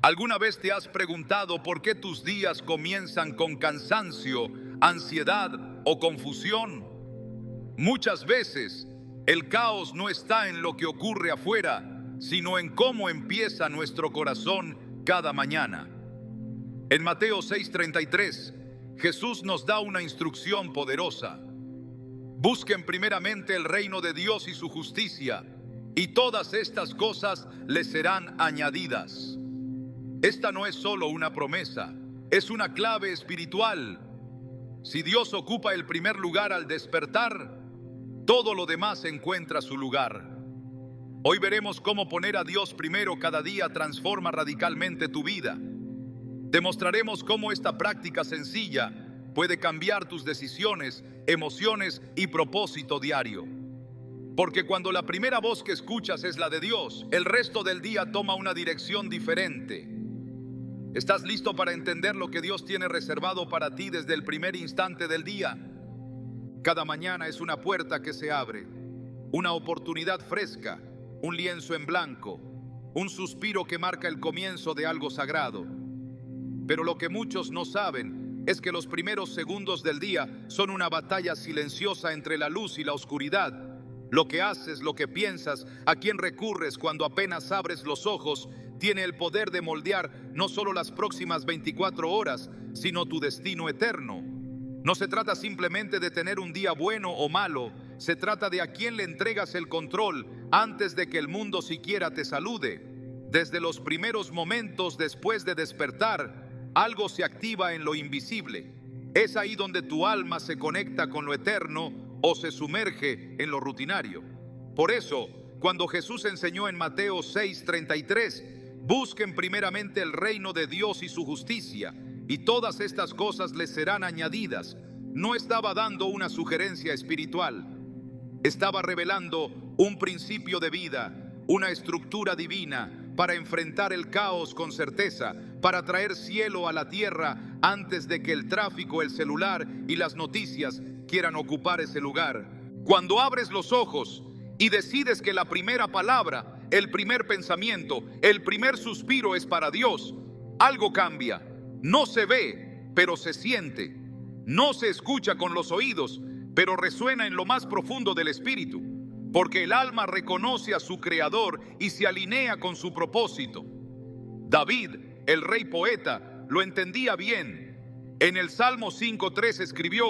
¿Alguna vez te has preguntado por qué tus días comienzan con cansancio, ansiedad o confusión? Muchas veces el caos no está en lo que ocurre afuera, sino en cómo empieza nuestro corazón cada mañana. En Mateo 6:33, Jesús nos da una instrucción poderosa. Busquen primeramente el reino de Dios y su justicia, y todas estas cosas les serán añadidas. Esta no es solo una promesa, es una clave espiritual. Si Dios ocupa el primer lugar al despertar, todo lo demás encuentra su lugar. Hoy veremos cómo poner a Dios primero cada día transforma radicalmente tu vida. Demostraremos cómo esta práctica sencilla puede cambiar tus decisiones, emociones y propósito diario. Porque cuando la primera voz que escuchas es la de Dios, el resto del día toma una dirección diferente. ¿Estás listo para entender lo que Dios tiene reservado para ti desde el primer instante del día? Cada mañana es una puerta que se abre, una oportunidad fresca, un lienzo en blanco, un suspiro que marca el comienzo de algo sagrado. Pero lo que muchos no saben es que los primeros segundos del día son una batalla silenciosa entre la luz y la oscuridad. Lo que haces, lo que piensas, a quién recurres cuando apenas abres los ojos, tiene el poder de moldear no solo las próximas 24 horas, sino tu destino eterno. No se trata simplemente de tener un día bueno o malo, se trata de a quién le entregas el control antes de que el mundo siquiera te salude. Desde los primeros momentos después de despertar, algo se activa en lo invisible. Es ahí donde tu alma se conecta con lo eterno o se sumerge en lo rutinario. Por eso, cuando Jesús enseñó en Mateo 6:33, busquen primeramente el reino de Dios y su justicia, y todas estas cosas les serán añadidas, no estaba dando una sugerencia espiritual. Estaba revelando un principio de vida, una estructura divina para enfrentar el caos con certeza, para traer cielo a la tierra antes de que el tráfico, el celular y las noticias quieran ocupar ese lugar. Cuando abres los ojos y decides que la primera palabra, el primer pensamiento, el primer suspiro es para Dios, algo cambia. No se ve, pero se siente. No se escucha con los oídos, pero resuena en lo más profundo del espíritu, porque el alma reconoce a su creador y se alinea con su propósito. David, el rey poeta, lo entendía bien. En el Salmo 5:3 escribió: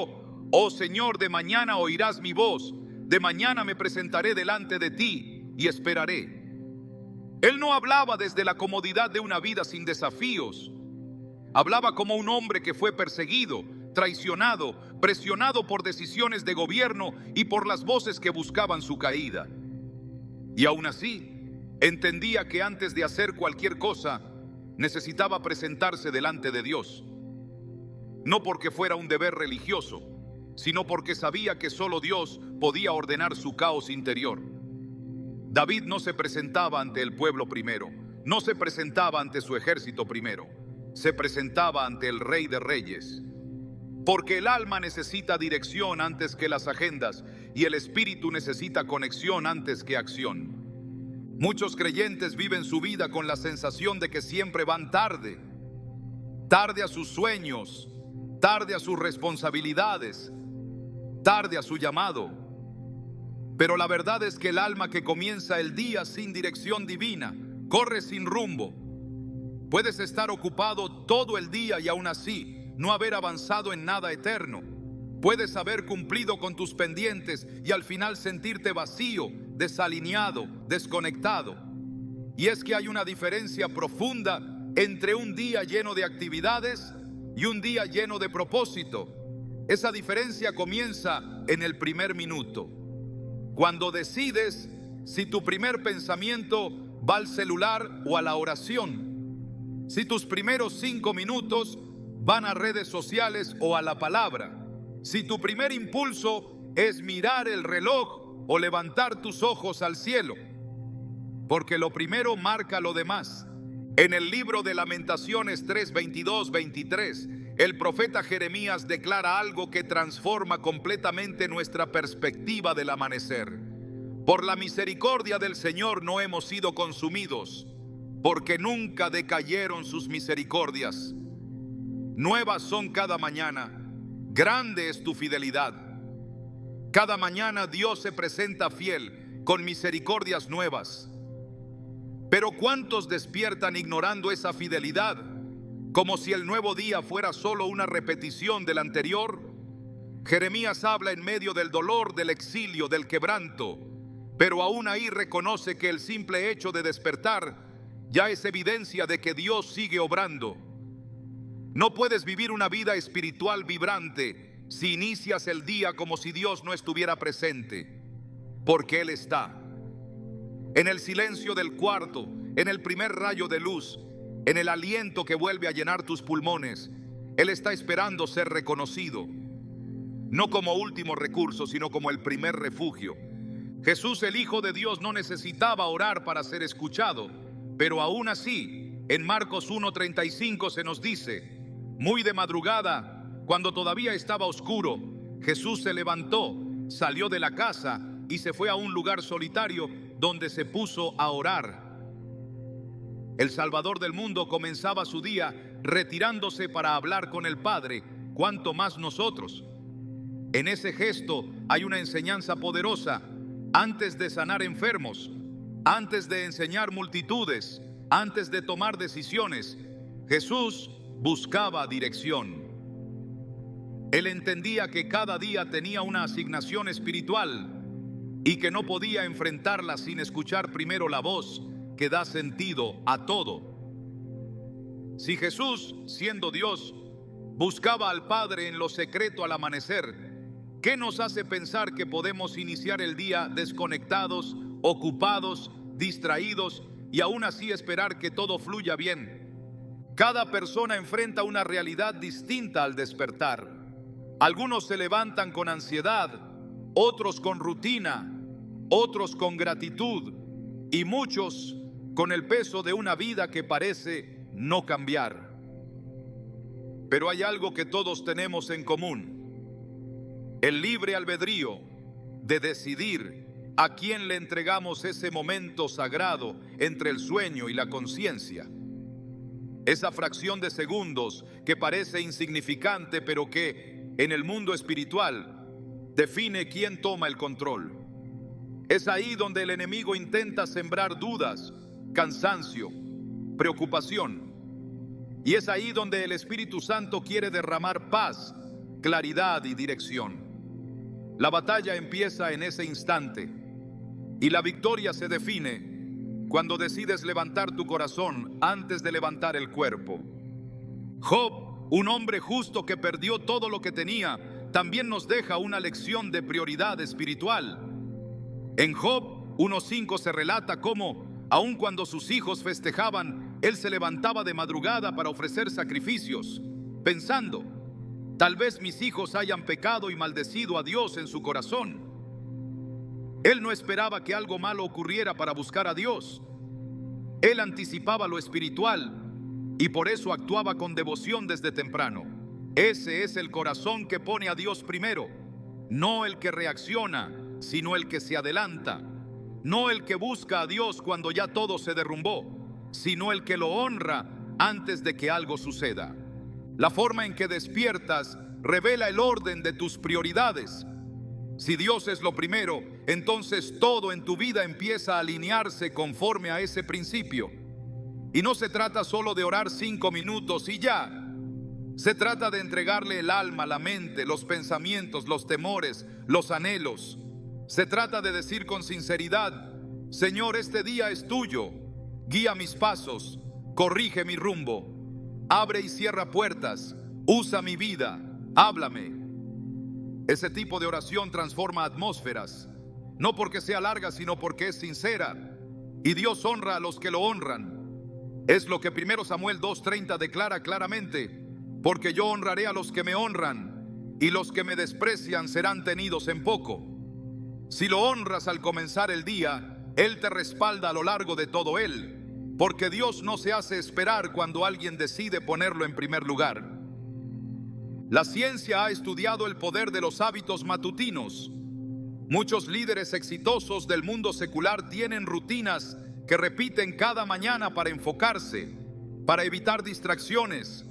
Oh Señor, de mañana oirás mi voz, de mañana me presentaré delante de ti y esperaré. Él no hablaba desde la comodidad de una vida sin desafíos. Hablaba como un hombre que fue perseguido, traicionado, presionado por decisiones de gobierno y por las voces que buscaban su caída. Y aún así, entendía que antes de hacer cualquier cosa, necesitaba presentarse delante de Dios. No porque fuera un deber religioso, sino porque sabía que solo Dios podía ordenar su caos interior. David no se presentaba ante el pueblo primero, no se presentaba ante su ejército primero, se presentaba ante el Rey de Reyes. Porque el alma necesita dirección antes que las agendas y el espíritu necesita conexión antes que acción. Muchos creyentes viven su vida con la sensación de que siempre van tarde, tarde a sus sueños, tarde a sus responsabilidades, tarde a su llamado. Pero la verdad es que el alma que comienza el día sin dirección divina corre sin rumbo. Puedes estar ocupado todo el día y aún así no haber avanzado en nada eterno. Puedes haber cumplido con tus pendientes y al final sentirte vacío, desalineado, desconectado. Y es que hay una diferencia profunda entre un día lleno de actividades y un día lleno de propósito. Esa diferencia comienza en el primer minuto. Cuando decides si tu primer pensamiento va al celular o a la oración. Si tus primeros 5 minutos van a redes sociales o a la palabra. Si tu primer impulso es mirar el reloj o levantar tus ojos al cielo. Porque lo primero marca lo demás. En el libro de Lamentaciones 3:22-23, el profeta Jeremías declara algo que transforma completamente nuestra perspectiva del amanecer. Por la misericordia del Señor no hemos sido consumidos, porque nunca decayeron sus misericordias. Nuevas son cada mañana, grande es tu fidelidad. Cada mañana Dios se presenta fiel, con misericordias nuevas. Pero ¿cuántos despiertan ignorando esa fidelidad, como si el nuevo día fuera solo una repetición del anterior? Jeremías habla en medio del dolor, del exilio, del quebranto, pero aún ahí reconoce que el simple hecho de despertar ya es evidencia de que Dios sigue obrando. No puedes vivir una vida espiritual vibrante si inicias el día como si Dios no estuviera presente, porque Él está. En el silencio del cuarto, en el primer rayo de luz, en el aliento que vuelve a llenar tus pulmones, Él está esperando ser reconocido, no como último recurso, sino como el primer refugio. Jesús, el Hijo de Dios, no necesitaba orar para ser escuchado, pero aún así, en Marcos 1:35 se nos dice: muy de madrugada, cuando todavía estaba oscuro, Jesús se levantó, salió de la casa y se fue a un lugar solitario donde se puso a orar. El Salvador del mundo comenzaba su día retirándose para hablar con el Padre, cuanto más nosotros. En ese gesto hay una enseñanza poderosa. Antes de sanar enfermos, antes de enseñar multitudes, antes de tomar decisiones, Jesús buscaba dirección. Él entendía que cada día tenía una asignación espiritual y que no podía enfrentarla sin escuchar primero la voz que da sentido a todo. Si Jesús, siendo Dios, buscaba al Padre en lo secreto al amanecer, ¿qué nos hace pensar que podemos iniciar el día desconectados, ocupados, distraídos y aún así esperar que todo fluya bien? Cada persona enfrenta una realidad distinta al despertar. Algunos se levantan con ansiedad, otros con rutina, otros con gratitud y muchos con el peso de una vida que parece no cambiar. Pero hay algo que todos tenemos en común: el libre albedrío de decidir a quién le entregamos ese momento sagrado entre el sueño y la conciencia. Esa fracción de segundos que parece insignificante, pero que en el mundo espiritual define quién toma el control. Es ahí donde el enemigo intenta sembrar dudas, cansancio, preocupación. Y es ahí donde el Espíritu Santo quiere derramar paz, claridad y dirección. La batalla empieza en ese instante y la victoria se define cuando decides levantar tu corazón antes de levantar el cuerpo. Job, un hombre justo que perdió todo lo que tenía, también nos deja una lección de prioridad espiritual. En Job 1:5 se relata cómo, aun cuando sus hijos festejaban, él se levantaba de madrugada para ofrecer sacrificios, pensando: tal vez mis hijos hayan pecado y maldecido a Dios en su corazón. Él no esperaba que algo malo ocurriera para buscar a Dios. Él anticipaba lo espiritual y por eso actuaba con devoción desde temprano. Ese es el corazón que pone a Dios primero, no el que reacciona, sino el que se adelanta. No el que busca a Dios cuando ya todo se derrumbó, sino el que lo honra antes de que algo suceda. La forma en que despiertas revela el orden de tus prioridades. Si Dios es lo primero, entonces todo en tu vida empieza a alinearse conforme a ese principio. Y no se trata solo de orar 5 minutos y ya. Se trata de entregarle el alma, la mente, los pensamientos, los temores, los anhelos. Se trata de decir con sinceridad: Señor, este día es tuyo. Guía mis pasos, corrige mi rumbo, abre y cierra puertas, usa mi vida, háblame. Ese tipo de oración transforma atmósferas, no porque sea larga, sino porque es sincera. Y Dios honra a los que lo honran. Es lo que 1 Samuel 2:30 declara claramente: porque yo honraré a los que me honran, y los que me desprecian serán tenidos en poco. Si lo honras al comenzar el día, Él te respalda a lo largo de todo él, porque Dios no se hace esperar cuando alguien decide ponerlo en primer lugar. La ciencia ha estudiado el poder de los hábitos matutinos. Muchos líderes exitosos del mundo secular tienen rutinas que repiten cada mañana para enfocarse, para evitar distracciones,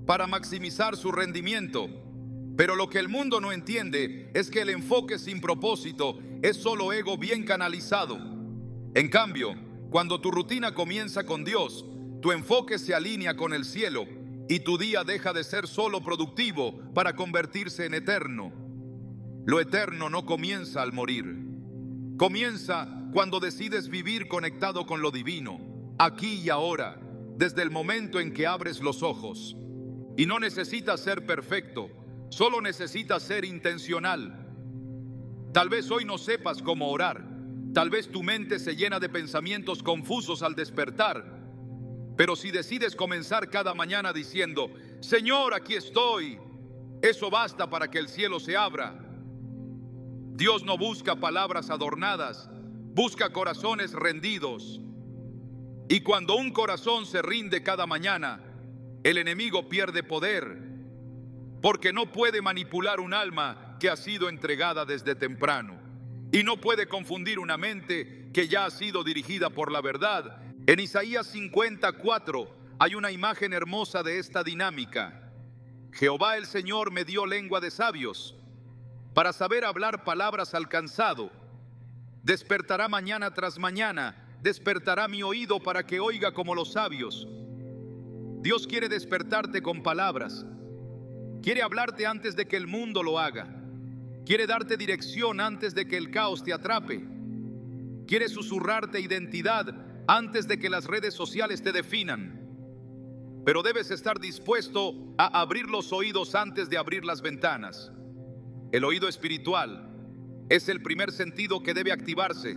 para maximizar su rendimiento. Pero lo que el mundo no entiende es que el enfoque sin propósito es solo ego bien canalizado. En cambio, cuando tu rutina comienza con Dios, tu enfoque se alinea con el cielo y tu día deja de ser solo productivo para convertirse en eterno. Lo eterno no comienza al morir. Comienza cuando decides vivir conectado con lo divino, aquí y ahora, desde el momento en que abres los ojos. Y no necesitas ser perfecto, solo necesitas ser intencional. Tal vez hoy no sepas cómo orar, tal vez tu mente se llena de pensamientos confusos al despertar, pero si decides comenzar cada mañana diciendo: Señor, aquí estoy, eso basta para que el cielo se abra. Dios no busca palabras adornadas, busca corazones rendidos. Y cuando un corazón se rinde cada mañana, el enemigo pierde poder, porque no puede manipular un alma que ha sido entregada desde temprano, y no puede confundir una mente que ya ha sido dirigida por la verdad. En Isaías 54 hay una imagen hermosa de esta dinámica. Jehová el Señor me dio lengua de sabios, para saber hablar palabras al cansado. Despertará mañana tras mañana, despertará mi oído para que oiga como los sabios. Dios quiere despertarte con palabras. Quiere hablarte antes de que el mundo lo haga. Quiere darte dirección antes de que el caos te atrape. Quiere susurrarte identidad antes de que las redes sociales te definan. Pero debes estar dispuesto a abrir los oídos antes de abrir las ventanas. El oído espiritual es el primer sentido que debe activarse,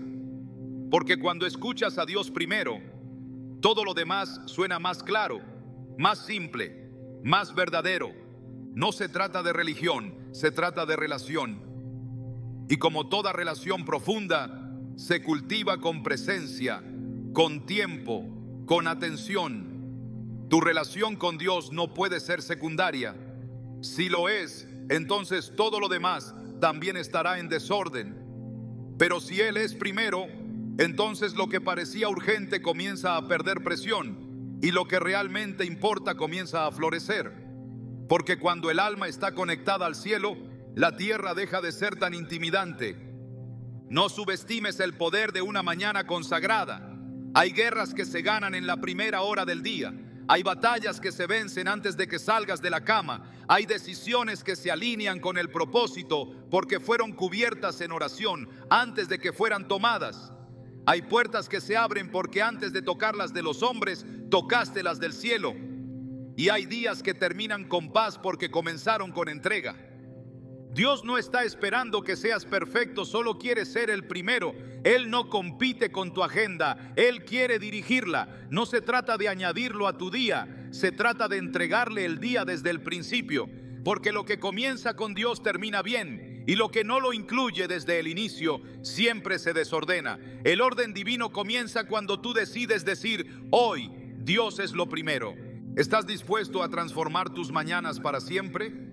porque cuando escuchas a Dios primero, todo lo demás suena más claro, más simple, más verdadero. No se trata de religión, se trata de relación. Y como toda relación profunda, se cultiva con presencia, con tiempo, con atención. Tu relación con Dios no puede ser secundaria. Si lo es, entonces todo lo demás también estará en desorden. Pero si Él es primero, entonces lo que parecía urgente comienza a perder presión y lo que realmente importa comienza a florecer. Porque cuando el alma está conectada al cielo, la tierra deja de ser tan intimidante. No subestimes el poder de una mañana consagrada. Hay guerras que se ganan en la primera hora del día. Hay batallas que se vencen antes de que salgas de la cama. Hay decisiones que se alinean con el propósito porque fueron cubiertas en oración antes de que fueran tomadas. Hay puertas que se abren porque antes de tocarlas de los hombres, tocaste las del cielo. Y hay días que terminan con paz porque comenzaron con entrega. Dios no está esperando que seas perfecto, solo quiere ser el primero. Él no compite con tu agenda, Él quiere dirigirla. No se trata de añadirlo a tu día, se trata de entregarle el día desde el principio. Porque lo que comienza con Dios termina bien, y lo que no lo incluye desde el inicio siempre se desordena. El orden divino comienza cuando tú decides decir: hoy Dios es lo primero. ¿Estás dispuesto a transformar tus mañanas para siempre?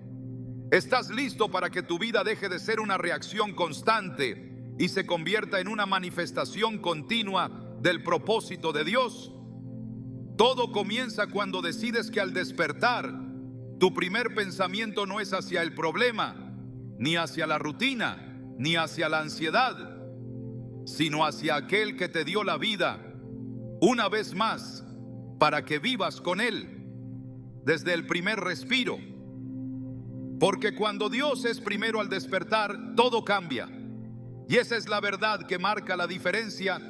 ¿Estás listo para que tu vida deje de ser una reacción constante y se convierta en una manifestación continua del propósito de Dios? Todo comienza cuando decides que al despertar, tu primer pensamiento no es hacia el problema, ni hacia la rutina, ni hacia la ansiedad, sino hacia aquel que te dio la vida una vez más para que vivas con Él desde el primer respiro. Porque cuando Dios es primero al despertar, todo cambia. Y esa es la verdad que marca la diferencia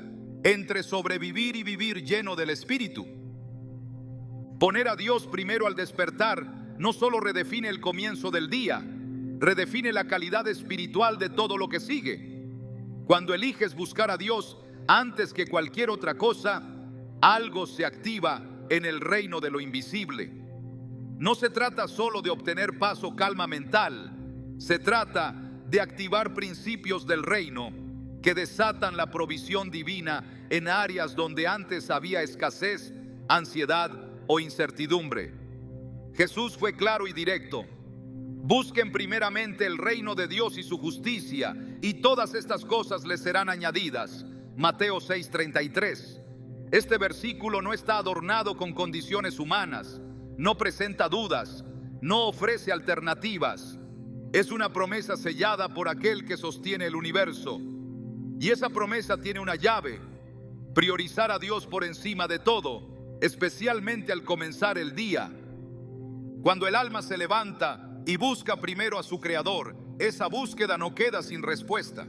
entre sobrevivir y vivir lleno del Espíritu. Poner a Dios primero al despertar no solo redefine el comienzo del día, redefine la calidad espiritual de todo lo que sigue. Cuando eliges buscar a Dios antes que cualquier otra cosa, algo se activa en el reino de lo invisible. No se trata solo de obtener paz o calma mental, se trata de activar principios del reino que desatan la provisión divina en áreas donde antes había escasez, ansiedad o incertidumbre. Jesús fue claro y directo: busquen primeramente el reino de Dios y su justicia, y todas estas cosas les serán añadidas. Mateo 6:33. Este versículo no está adornado con condiciones humanas, no presenta dudas, no ofrece alternativas. Es una promesa sellada por aquel que sostiene el universo. Y esa promesa tiene una llave: priorizar a Dios por encima de todo, especialmente al comenzar el día. Cuando el alma se levanta y busca primero a su Creador, esa búsqueda no queda sin respuesta.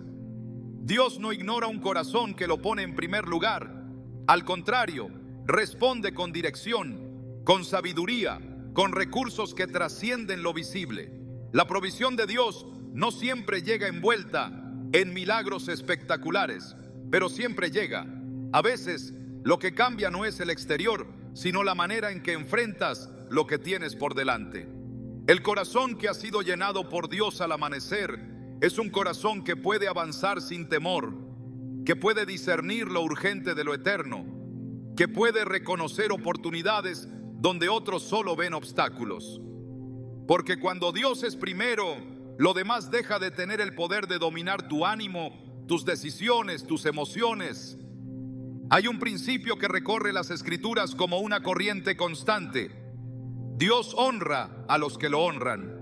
Dios no ignora un corazón que lo pone en primer lugar. Al contrario, responde con dirección, con sabiduría, con recursos que trascienden lo visible. La provisión de Dios no siempre llega envuelta en milagros espectaculares, pero siempre llega. A veces, lo que cambia no es el exterior, sino la manera en que enfrentas lo que tienes por delante. El corazón que ha sido llenado por Dios al amanecer es un corazón que puede avanzar sin temor, que puede discernir lo urgente de lo eterno, que puede reconocer oportunidades donde otros solo ven obstáculos. Porque cuando Dios es primero, lo demás deja de tener el poder de dominar tu ánimo, tus decisiones, tus emociones. Hay un principio que recorre las Escrituras como una corriente constante: Dios honra a los que lo honran.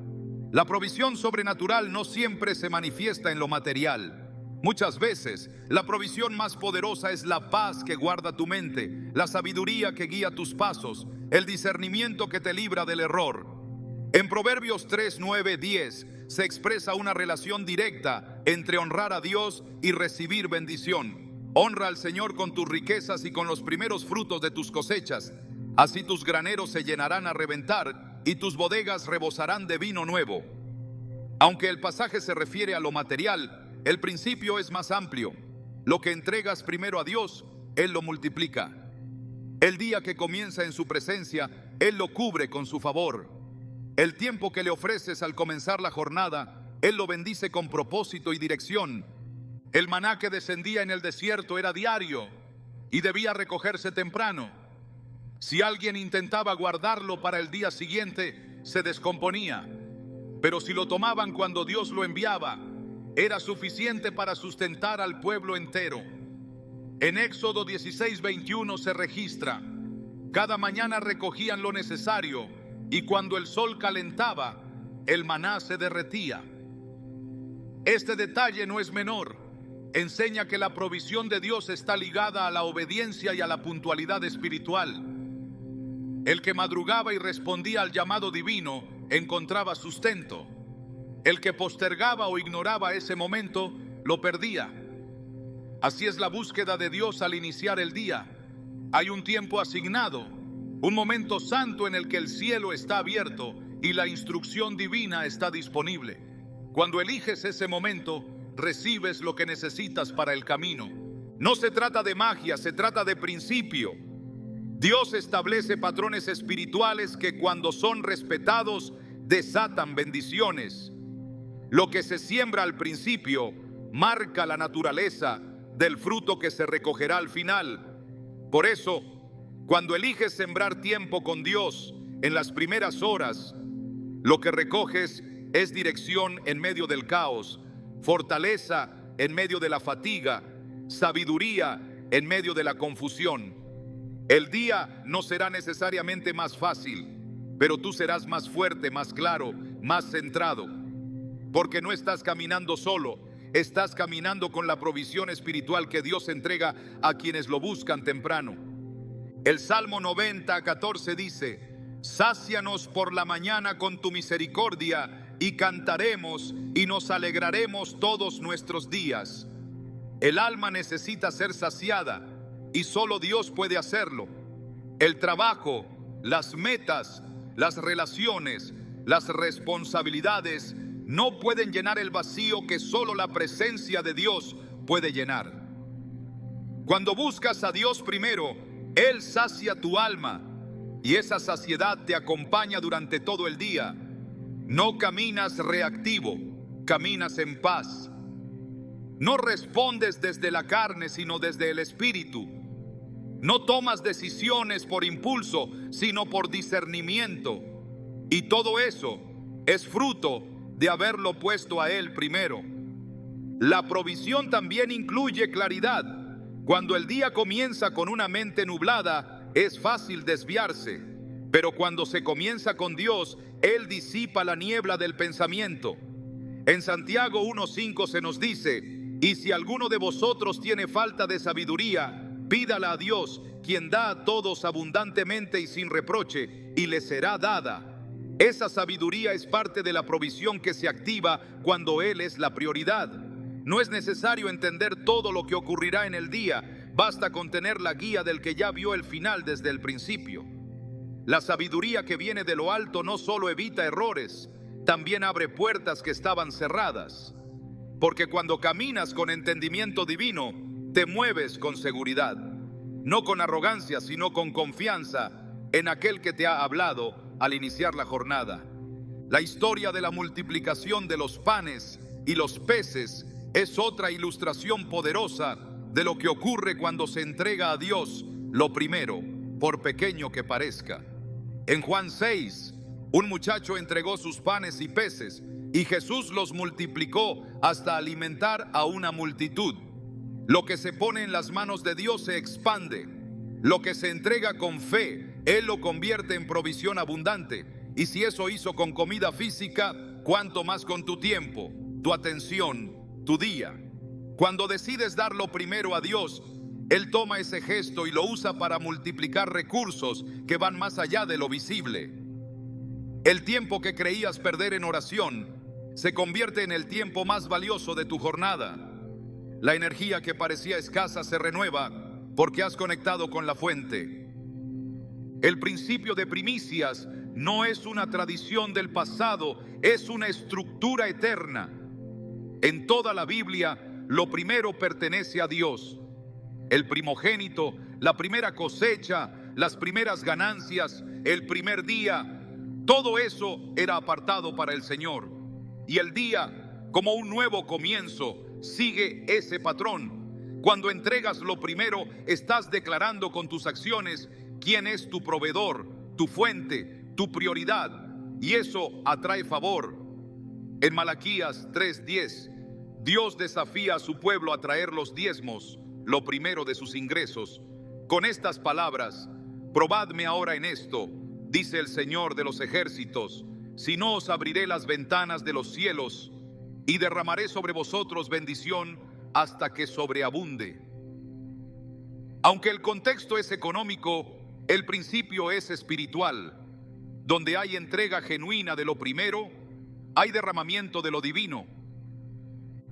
La provisión sobrenatural no siempre se manifiesta en lo material. Muchas veces, la provisión más poderosa es la paz que guarda tu mente, la sabiduría que guía tus pasos, el discernimiento que te libra del error. En Proverbios 3, 9, 10 se expresa una relación directa entre honrar a Dios y recibir bendición. Honra al Señor con tus riquezas y con los primeros frutos de tus cosechas. Así tus graneros se llenarán a reventar y tus bodegas rebosarán de vino nuevo. Aunque el pasaje se refiere a lo material, el principio es más amplio. Lo que entregas primero a Dios, Él lo multiplica. El día que comienza en su presencia, Él lo cubre con su favor. El tiempo que le ofreces al comenzar la jornada, Él lo bendice con propósito y dirección. El maná que descendía en el desierto era diario y debía recogerse temprano. Si alguien intentaba guardarlo para el día siguiente, se descomponía. Pero si lo tomaban cuando Dios lo enviaba, era suficiente para sustentar al pueblo entero. En Éxodo 16, 21 se registra: cada mañana recogían lo necesario, y cuando el sol calentaba, el maná se derretía. Este detalle no es menor. Enseña que la provisión de Dios está ligada a la obediencia y a la puntualidad espiritual. El que madrugaba y respondía al llamado divino encontraba sustento. El que postergaba o ignoraba ese momento lo perdía. Así es la búsqueda de Dios al iniciar el día. Hay un tiempo asignado, un momento santo en el que el cielo está abierto y la instrucción divina está disponible. Cuando eliges ese momento, recibes lo que necesitas para el camino. No se trata de magia, se trata de principio. Dios establece patrones espirituales que, cuando son respetados, desatan bendiciones. Lo que se siembra al principio marca la naturaleza del fruto que se recogerá al final. Por eso, cuando eliges sembrar tiempo con Dios en las primeras horas, lo que recoges es dirección en medio del caos, fortaleza en medio de la fatiga, sabiduría en medio de la confusión. El día no será necesariamente más fácil, pero tú serás más fuerte, más claro, más centrado. Porque no estás caminando solo, estás caminando con la provisión espiritual que Dios entrega a quienes lo buscan temprano. El Salmo 90, 14 dice: sácianos por la mañana con tu misericordia, y cantaremos y nos alegraremos todos nuestros días. El alma necesita ser saciada y solo Dios puede hacerlo. El trabajo, las metas, las relaciones, las responsabilidades no pueden llenar el vacío que solo la presencia de Dios puede llenar. Cuando buscas a Dios primero, Él sacia tu alma y esa saciedad te acompaña durante todo el día. No caminas reactivo, caminas en paz. No respondes desde la carne, sino desde el Espíritu. No tomas decisiones por impulso, sino por discernimiento. Y todo eso es fruto de haberlo puesto a Él primero. La provisión también incluye claridad. Cuando el día comienza con una mente nublada, es fácil desviarse, pero cuando se comienza con Dios, Él disipa la niebla del pensamiento. En Santiago 1:5 se nos dice: y si alguno de vosotros tiene falta de sabiduría, pídala a Dios, quien da a todos abundantemente y sin reproche, y le será dada. Esa sabiduría es parte de la provisión que se activa cuando Él es la prioridad. No es necesario entender todo lo que ocurrirá en el día, basta con tener la guía del que ya vio el final desde el principio. La sabiduría que viene de lo alto no solo evita errores, también abre puertas que estaban cerradas. Porque cuando caminas con entendimiento divino, te mueves con seguridad, no con arrogancia, sino con confianza en aquel que te ha hablado al iniciar la jornada. La historia de la multiplicación de los panes y los peces es otra ilustración poderosa de lo que ocurre cuando se entrega a Dios lo primero, por pequeño que parezca. En Juan 6, un muchacho entregó sus panes y peces, y Jesús los multiplicó hasta alimentar a una multitud. Lo que se pone en las manos de Dios se expande. Lo que se entrega con fe, Él lo convierte en provisión abundante. Y si eso hizo con comida física, ¿cuánto más con tu tiempo, tu atención, tu día? Cuando decides dar lo primero a Dios, Él toma ese gesto y lo usa para multiplicar recursos que van más allá de lo visible. El tiempo que creías perder en oración se convierte en el tiempo más valioso de tu jornada. La energía que parecía escasa se renueva porque has conectado con la fuente. El principio de primicias no es una tradición del pasado, es una estructura eterna. En toda la Biblia, lo primero pertenece a Dios. El primogénito, la primera cosecha, las primeras ganancias, el primer día, todo eso era apartado para el Señor. Y el día, como un nuevo comienzo, sigue ese patrón. Cuando entregas lo primero, estás declarando con tus acciones quién es tu proveedor, tu fuente, tu prioridad. Y eso atrae favor. En Malaquías 3:10, Dios desafía a su pueblo a traer los diezmos, lo primero de sus ingresos, con estas palabras: probadme ahora en esto, dice el Señor de los ejércitos, si no os abriré las ventanas de los cielos y derramaré sobre vosotros bendición hasta que sobreabunde. Aunque el contexto es económico, el principio es espiritual. Donde hay entrega genuina de lo primero, hay derramamiento de lo divino.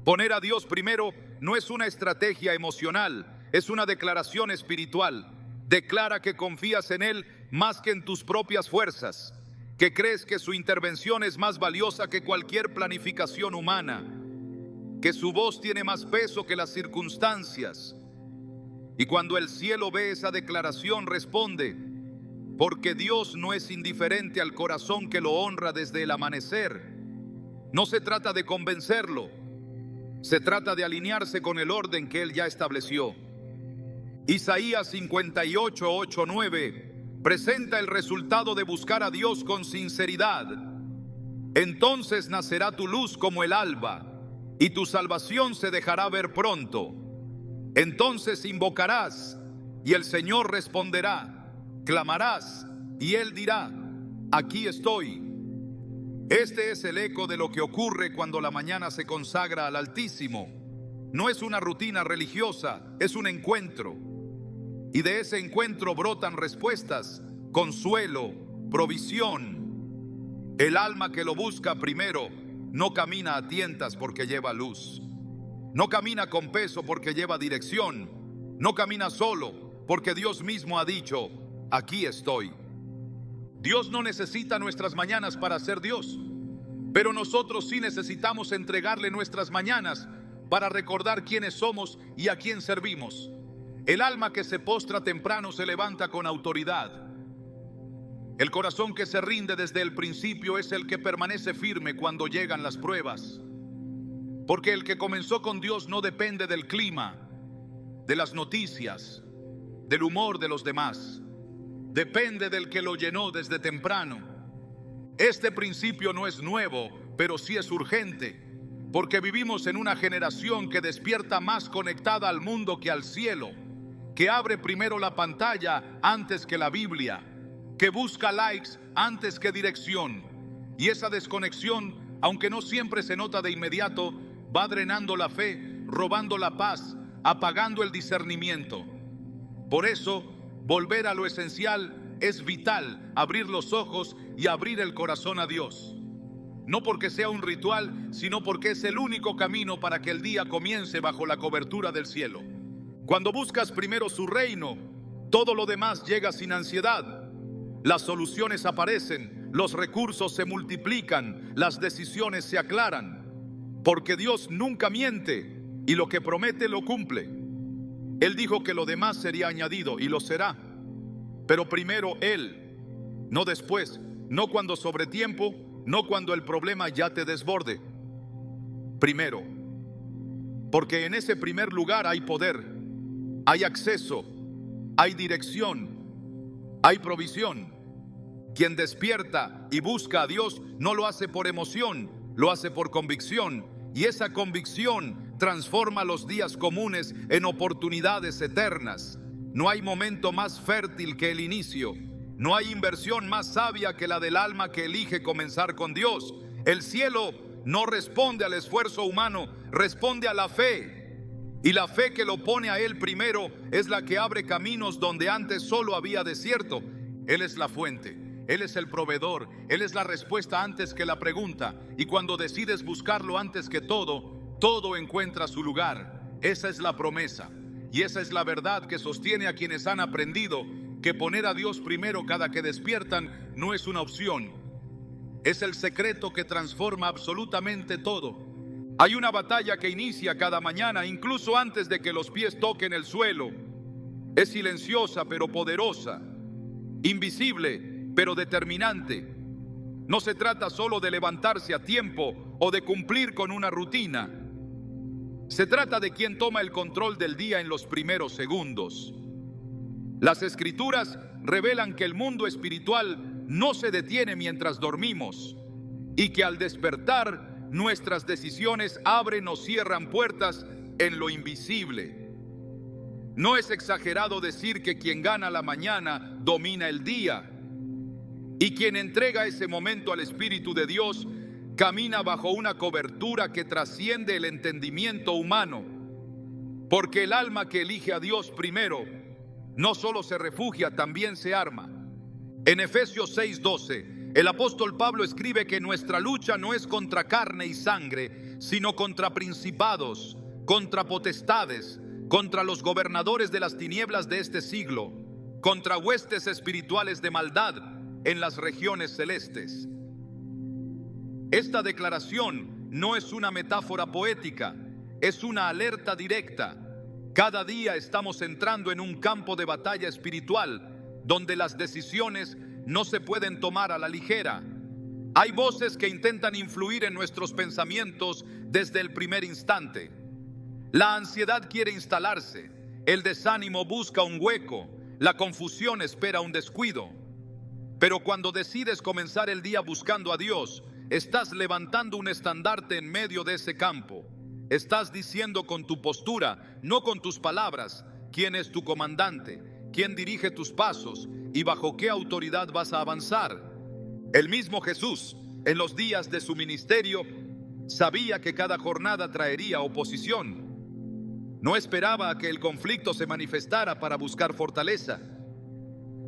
Poner a Dios primero no es una estrategia emocional, es una declaración espiritual. Declara que confías en Él más que en tus propias fuerzas, que crees que su intervención es más valiosa que cualquier planificación humana, que su voz tiene más peso que las circunstancias. Y cuando el cielo ve esa declaración, responde, porque Dios no es indiferente al corazón que lo honra desde el amanecer. No se trata de convencerlo, se trata de alinearse con el orden que Él ya estableció. Isaías 58, 8, 9 presenta el resultado de buscar a Dios con sinceridad. Entonces nacerá tu luz como el alba, y tu salvación se dejará ver pronto. Entonces invocarás, y el Señor responderá. Clamarás, y Él dirá, aquí estoy. Este es el eco de lo que ocurre cuando la mañana se consagra al Altísimo. No es una rutina religiosa, es un encuentro. Y de ese encuentro brotan respuestas, consuelo, provisión. El alma que lo busca primero no camina a tientas porque lleva luz. No camina con peso porque lleva dirección. No camina solo porque Dios mismo ha dicho, aquí estoy. Dios no necesita nuestras mañanas para ser Dios, pero nosotros sí necesitamos entregarle nuestras mañanas para recordar quiénes somos y a quién servimos. El alma que se postra temprano se levanta con autoridad. El corazón que se rinde desde el principio es el que permanece firme cuando llegan las pruebas. Porque el que comenzó con Dios no depende del clima, de las noticias, del humor de los demás. Depende del que lo llenó desde temprano. Este principio no es nuevo, pero sí es urgente, porque vivimos en una generación que despierta más conectada al mundo que al cielo. que abre primero la pantalla antes que la Biblia, que busca likes antes que dirección. Y esa desconexión, aunque no siempre se nota de inmediato, va drenando la fe, robando la paz, apagando el discernimiento. Por eso, volver a lo esencial es vital, abrir los ojos y abrir el corazón a Dios. No porque sea un ritual, sino porque es el único camino para que el día comience bajo la cobertura del cielo. Cuando buscas primero su reino, todo lo demás llega sin ansiedad. Las soluciones aparecen, los recursos se multiplican, las decisiones se aclaran. Porque Dios nunca miente y lo que promete lo cumple. Él dijo que lo demás sería añadido y lo será. Pero primero Él, no después, no cuando sobre tiempo, no cuando el problema ya te desborde. Primero, porque en ese primer lugar hay poder, hay acceso, hay dirección, hay provisión. Quien despierta y busca a Dios no lo hace por emoción, lo hace por convicción. Y esa convicción transforma los días comunes en oportunidades eternas. No hay momento más fértil que el inicio. No hay inversión más sabia que la del alma que elige comenzar con Dios. El cielo no responde al esfuerzo humano, responde a la fe. Y la fe que lo pone a Él primero es la que abre caminos donde antes solo había desierto. Él es la fuente, Él es el proveedor, Él es la respuesta antes que la pregunta. Y cuando decides buscarlo antes que todo, todo encuentra su lugar. Esa es la promesa. Y esa es la verdad que sostiene a quienes han aprendido que poner a Dios primero cada que despiertan no es una opción. Es el secreto que transforma absolutamente todo. Hay una batalla que inicia cada mañana, incluso antes de que los pies toquen el suelo. Es silenciosa pero poderosa, invisible pero determinante. No se trata solo de levantarse a tiempo o de cumplir con una rutina. Se trata de quien toma el control del día en los primeros segundos. Las Escrituras revelan que el mundo espiritual no se detiene mientras dormimos y que al despertar nuestras decisiones abren o cierran puertas en lo invisible. No es exagerado decir que quien gana la mañana domina el día, y quien entrega ese momento al Espíritu de Dios camina bajo una cobertura que trasciende el entendimiento humano, porque el alma que elige a Dios primero no solo se refugia, también se arma. En Efesios 6:12, el apóstol Pablo escribe que nuestra lucha no es contra carne y sangre, sino contra principados, contra potestades, contra los gobernadores de las tinieblas de este siglo, contra huestes espirituales de maldad en las regiones celestes. Esta declaración no es una metáfora poética, es una alerta directa. Cada día estamos entrando en un campo de batalla espiritual, donde las decisiones no se pueden tomar a la ligera. Hay voces que intentan influir en nuestros pensamientos desde el primer instante. La ansiedad quiere instalarse, el desánimo busca un hueco, la confusión espera un descuido. Pero cuando decides comenzar el día buscando a Dios, estás levantando un estandarte en medio de ese campo. Estás diciendo con tu postura, no con tus palabras, quién es tu comandante, quién dirige tus pasos y bajo qué autoridad vas a avanzar. El mismo Jesús, en los días de su ministerio, sabía que cada jornada traería oposición. No esperaba a que el conflicto se manifestara para buscar fortaleza.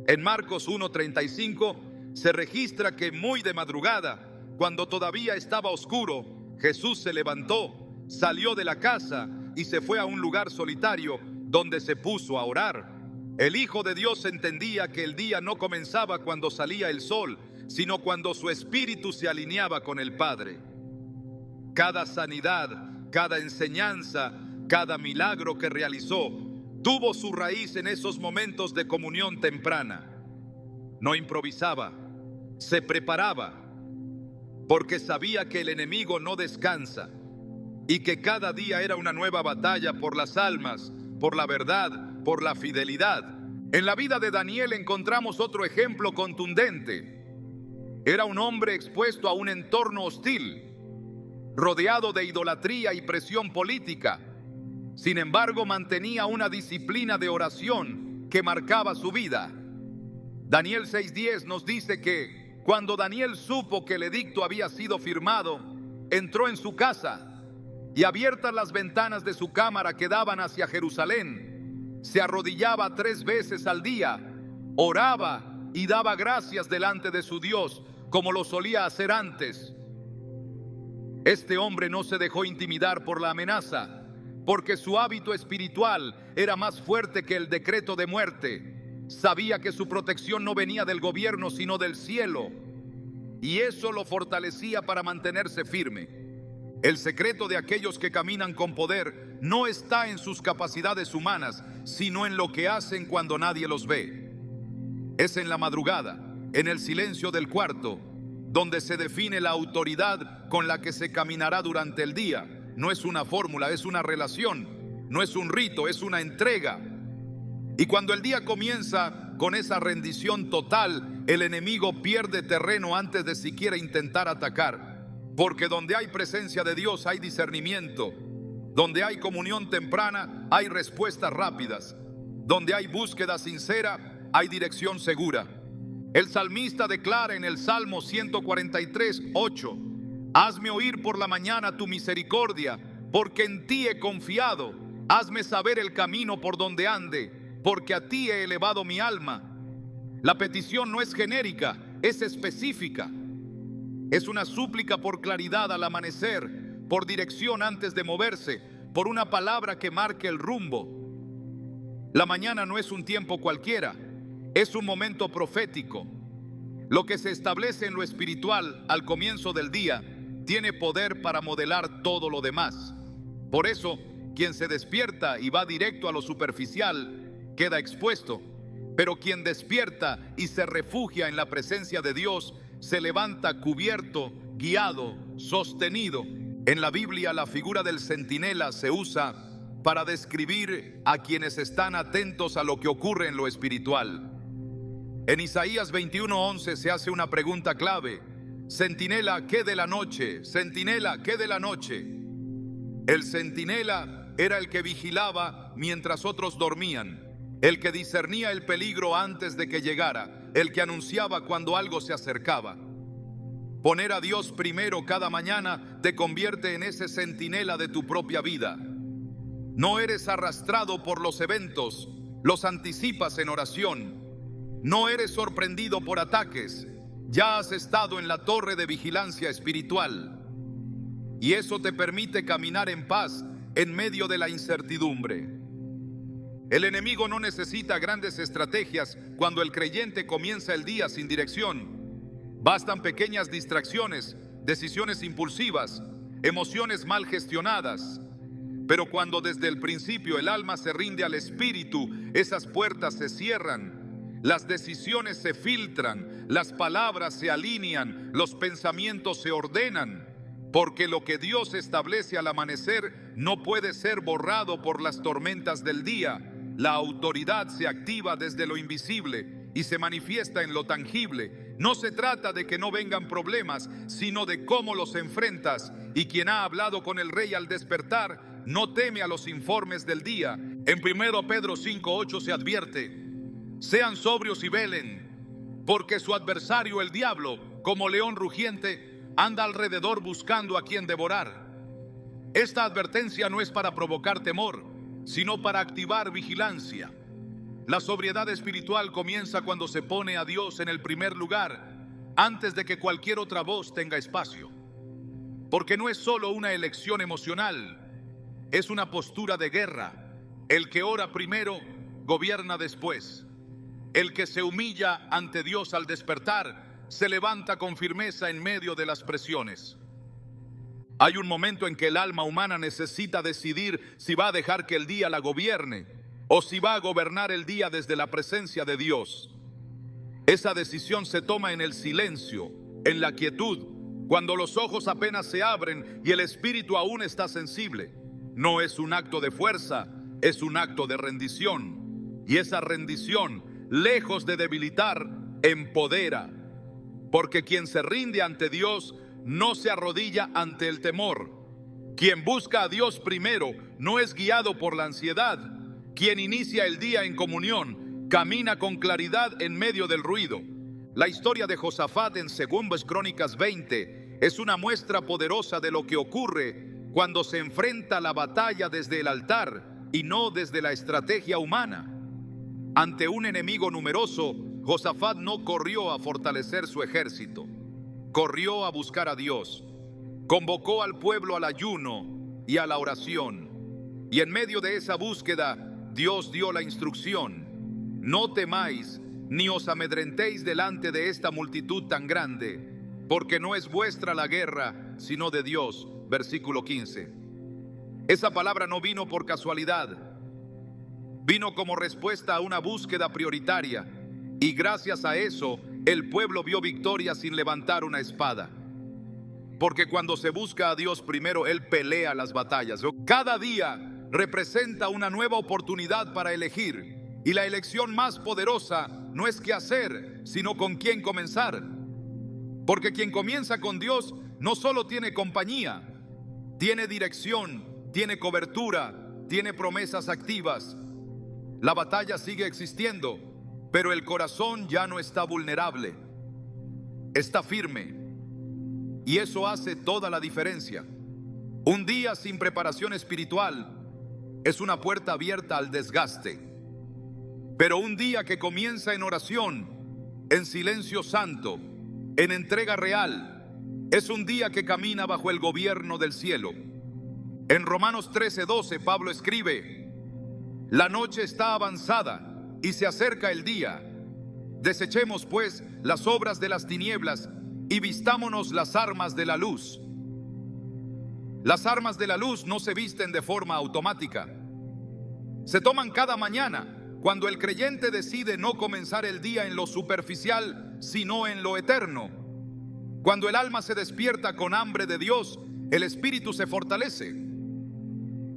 En Marcos 1:35 se registra que muy de madrugada, cuando todavía estaba oscuro, Jesús se levantó, salió de la casa y se fue a un lugar solitario donde se puso a orar. El Hijo de Dios entendía que el día no comenzaba cuando salía el sol, sino cuando su espíritu se alineaba con el Padre. Cada sanidad, cada enseñanza, cada milagro que realizó tuvo su raíz en esos momentos de comunión temprana. No improvisaba, se preparaba, porque sabía que el enemigo no descansa y que cada día era una nueva batalla por las almas, por la verdad, por la fidelidad. En la vida de Daniel encontramos otro ejemplo contundente. Era un hombre expuesto a un entorno hostil, rodeado de idolatría y presión política. Sin embargo, mantenía una disciplina de oración que marcaba su vida. Daniel 6:10 nos dice que cuando Daniel supo que el edicto había sido firmado, entró en su casa y, abiertas las ventanas de su cámara que daban hacia Jerusalén, se arrodillaba 3 veces al día, oraba y daba gracias delante de su Dios, como lo solía hacer antes. Este hombre no se dejó intimidar por la amenaza, porque su hábito espiritual era más fuerte que el decreto de muerte. Sabía que su protección no venía del gobierno, sino del cielo, y eso lo fortalecía para mantenerse firme. El secreto de aquellos que caminan con poder no está en sus capacidades humanas, sino en lo que hacen cuando nadie los ve. Es en la madrugada, en el silencio del cuarto, donde se define la autoridad con la que se caminará durante el día. No es una fórmula, es una relación, no es un rito, es una entrega. Y cuando el día comienza con esa rendición total, el enemigo pierde terreno antes de siquiera intentar atacar. Porque donde hay presencia de Dios hay discernimiento. Donde hay comunión temprana hay respuestas rápidas. Donde hay búsqueda sincera hay dirección segura. El salmista declara en el Salmo 143:8: hazme oír por la mañana tu misericordia, porque en ti he confiado. Hazme saber el camino por donde ande, porque a ti he elevado mi alma. La petición no es genérica, es específica. Es una súplica por claridad al amanecer, por dirección antes de moverse, por una palabra que marque el rumbo. La mañana no es un tiempo cualquiera, es un momento profético. Lo que se establece en lo espiritual al comienzo del día tiene poder para modelar todo lo demás. Por eso, quien se despierta y va directo a lo superficial queda expuesto, pero quien despierta y se refugia en la presencia de Dios se levanta cubierto, guiado, sostenido. En la Biblia, la figura del centinela se usa para describir a quienes están atentos a lo que ocurre en lo espiritual. En Isaías 21:11 se hace una pregunta clave: centinela, ¿qué de la noche? Centinela, ¿qué de la noche? El centinela era el que vigilaba mientras otros dormían, el que discernía el peligro antes de que llegara, el que anunciaba cuando algo se acercaba. Poner a Dios primero cada mañana te convierte en ese centinela de tu propia vida. No eres arrastrado por los eventos, los anticipas en oración. No eres sorprendido por ataques, ya has estado en la torre de vigilancia espiritual. Y eso te permite caminar en paz en medio de la incertidumbre. El enemigo no necesita grandes estrategias cuando el creyente comienza el día sin dirección. Bastan pequeñas distracciones, decisiones impulsivas, emociones mal gestionadas. Pero cuando desde el principio el alma se rinde al Espíritu, esas puertas se cierran, las decisiones se filtran, las palabras se alinean, los pensamientos se ordenan, porque lo que Dios establece al amanecer no puede ser borrado por las tormentas del día. La autoridad se activa desde lo invisible y se manifiesta en lo tangible. No se trata de que no vengan problemas, sino de cómo los enfrentas. Y quien ha hablado con el rey al despertar no teme a los informes del día. En 1 Pedro 5:8 se advierte: sean sobrios y velen, porque su adversario el diablo, como león rugiente, anda alrededor buscando a quien devorar. Esta advertencia no es para provocar temor, sino para activar vigilancia. La sobriedad espiritual comienza cuando se pone a Dios en el primer lugar, antes de que cualquier otra voz tenga espacio. Porque no es solo una elección emocional, es una postura de guerra. El que ora primero, gobierna después. El que se humilla ante Dios al despertar, se levanta con firmeza en medio de las presiones. Hay un momento en que el alma humana necesita decidir si va a dejar que el día la gobierne o si va a gobernar el día desde la presencia de Dios. Esa decisión se toma en el silencio, en la quietud, cuando los ojos apenas se abren y el espíritu aún está sensible. No es un acto de fuerza, es un acto de rendición. Y esa rendición, lejos de debilitar, empodera. Porque quien se rinde ante Dios no se arrodilla ante el temor. Quien busca a Dios primero no es guiado por la ansiedad. Quien inicia el día en comunión camina con claridad en medio del ruido. La historia de Josafat en 2 Crónicas 20 es una muestra poderosa de lo que ocurre cuando se enfrenta la batalla desde el altar y no desde la estrategia humana. Ante un enemigo numeroso, Josafat no corrió a fortalecer su ejército, corrió a buscar a Dios. Convocó al pueblo al ayuno y a la oración. Y en medio de esa búsqueda, Dios dio la instrucción: no temáis ni os amedrentéis delante de esta multitud tan grande, porque no es vuestra la guerra, sino de Dios. Versículo 15. Esa palabra no vino por casualidad. Vino como respuesta a una búsqueda prioritaria, y gracias a eso, el pueblo vio victoria sin levantar una espada. Porque cuando se busca a Dios primero, Él pelea las batallas. Cada día representa una nueva oportunidad para elegir. Y la elección más poderosa no es qué hacer, sino con quién comenzar. Porque quien comienza con Dios no solo tiene compañía, tiene dirección, tiene cobertura, tiene promesas activas. La batalla sigue existiendo, pero el corazón ya no está vulnerable, está firme. Y eso hace toda la diferencia. Un día sin preparación espiritual es una puerta abierta al desgaste. Pero un día que comienza en oración, en silencio santo, en entrega real, es un día que camina bajo el gobierno del cielo. En Romanos 13:12, Pablo escribe: la noche está avanzada y se acerca el día. Desechemos pues las obras de las tinieblas y vistámonos las armas de la luz. Las armas de la luz no se visten de forma automática. Se toman cada mañana cuando el creyente decide no comenzar el día en lo superficial, sino en lo eterno. Cuando el alma se despierta con hambre de Dios, el espíritu se fortalece.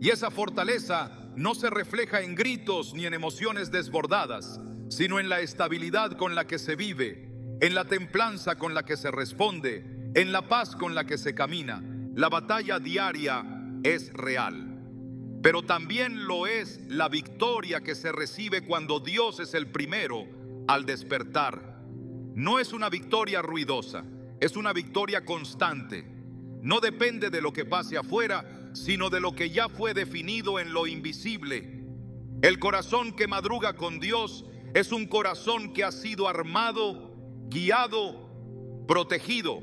Y esa fortaleza no se refleja en gritos ni en emociones desbordadas, sino en la estabilidad con la que se vive, en la templanza con la que se responde, en la paz con la que se camina. La batalla diaria es real, pero también lo es la victoria que se recibe cuando Dios es el primero al despertar. No es una victoria ruidosa, es una victoria constante. No depende de lo que pase afuera, sino de lo que ya fue definido en lo invisible. El corazón que madruga con Dios es un corazón que ha sido armado, guiado, protegido.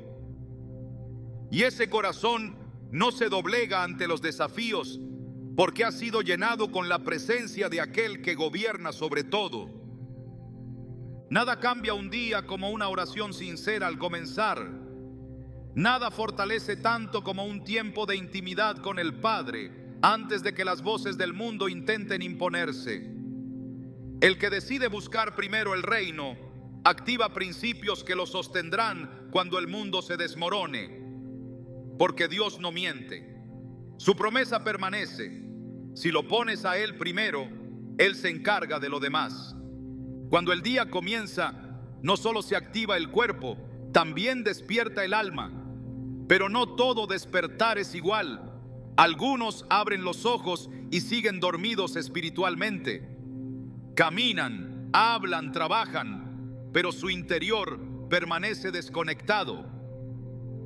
Y ese corazón no se doblega ante los desafíos, porque ha sido llenado con la presencia de aquel que gobierna sobre todo. Nada cambia un día como una oración sincera al comenzar. Nada fortalece tanto como un tiempo de intimidad con el Padre antes de que las voces del mundo intenten imponerse. El que decide buscar primero el reino activa principios que lo sostendrán cuando el mundo se desmorone, porque Dios no miente. Su promesa permanece. Si lo pones a Él primero, Él se encarga de lo demás. Cuando el día comienza, no solo se activa el cuerpo, también despierta el alma. Pero no todo despertar es igual. Algunos abren los ojos y siguen dormidos espiritualmente. Caminan, hablan, trabajan, pero su interior permanece desconectado.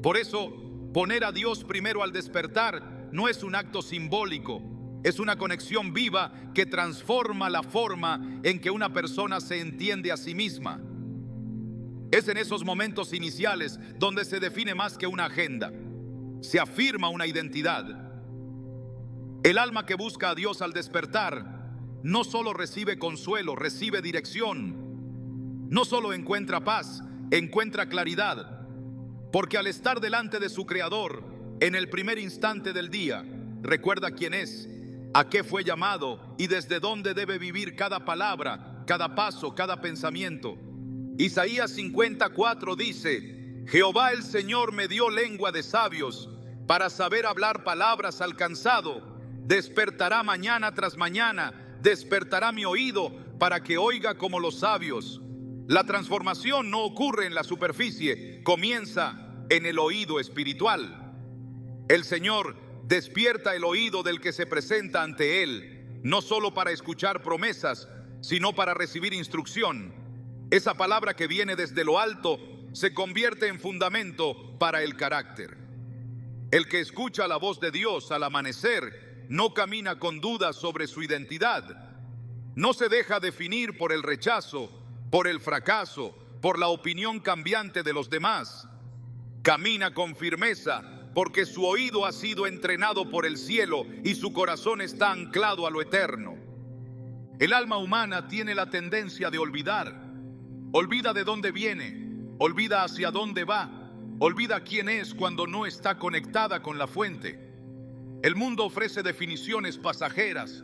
Por eso, poner a Dios primero al despertar no es un acto simbólico, es una conexión viva que transforma la forma en que una persona se entiende a sí misma. Es en esos momentos iniciales donde se define más que una agenda, se afirma una identidad. El alma que busca a Dios al despertar no solo recibe consuelo, recibe dirección. No solo encuentra paz, encuentra claridad. Porque al estar delante de su Creador, en el primer instante del día, recuerda quién es, a qué fue llamado y desde dónde debe vivir cada palabra, cada paso, cada pensamiento. Isaías 54 dice: Jehová el Señor me dio lengua de sabios para saber hablar palabras al cansado. Despertará mañana tras mañana, despertará mi oído para que oiga como los sabios. La transformación no ocurre en la superficie, comienza en el oído espiritual. El Señor despierta el oído del que se presenta ante él, no solo para escuchar promesas, sino para recibir instrucción. Esa palabra que viene desde lo alto se convierte en fundamento para el carácter. El que escucha la voz de Dios al amanecer no camina con dudas sobre su identidad. No se deja definir por el rechazo, por el fracaso, por la opinión cambiante de los demás. Camina con firmeza porque su oído ha sido entrenado por el cielo y su corazón está anclado a lo eterno. El alma humana tiene la tendencia de olvidar. Olvida de dónde viene, olvida hacia dónde va, olvida quién es cuando no está conectada con la fuente. El mundo ofrece definiciones pasajeras,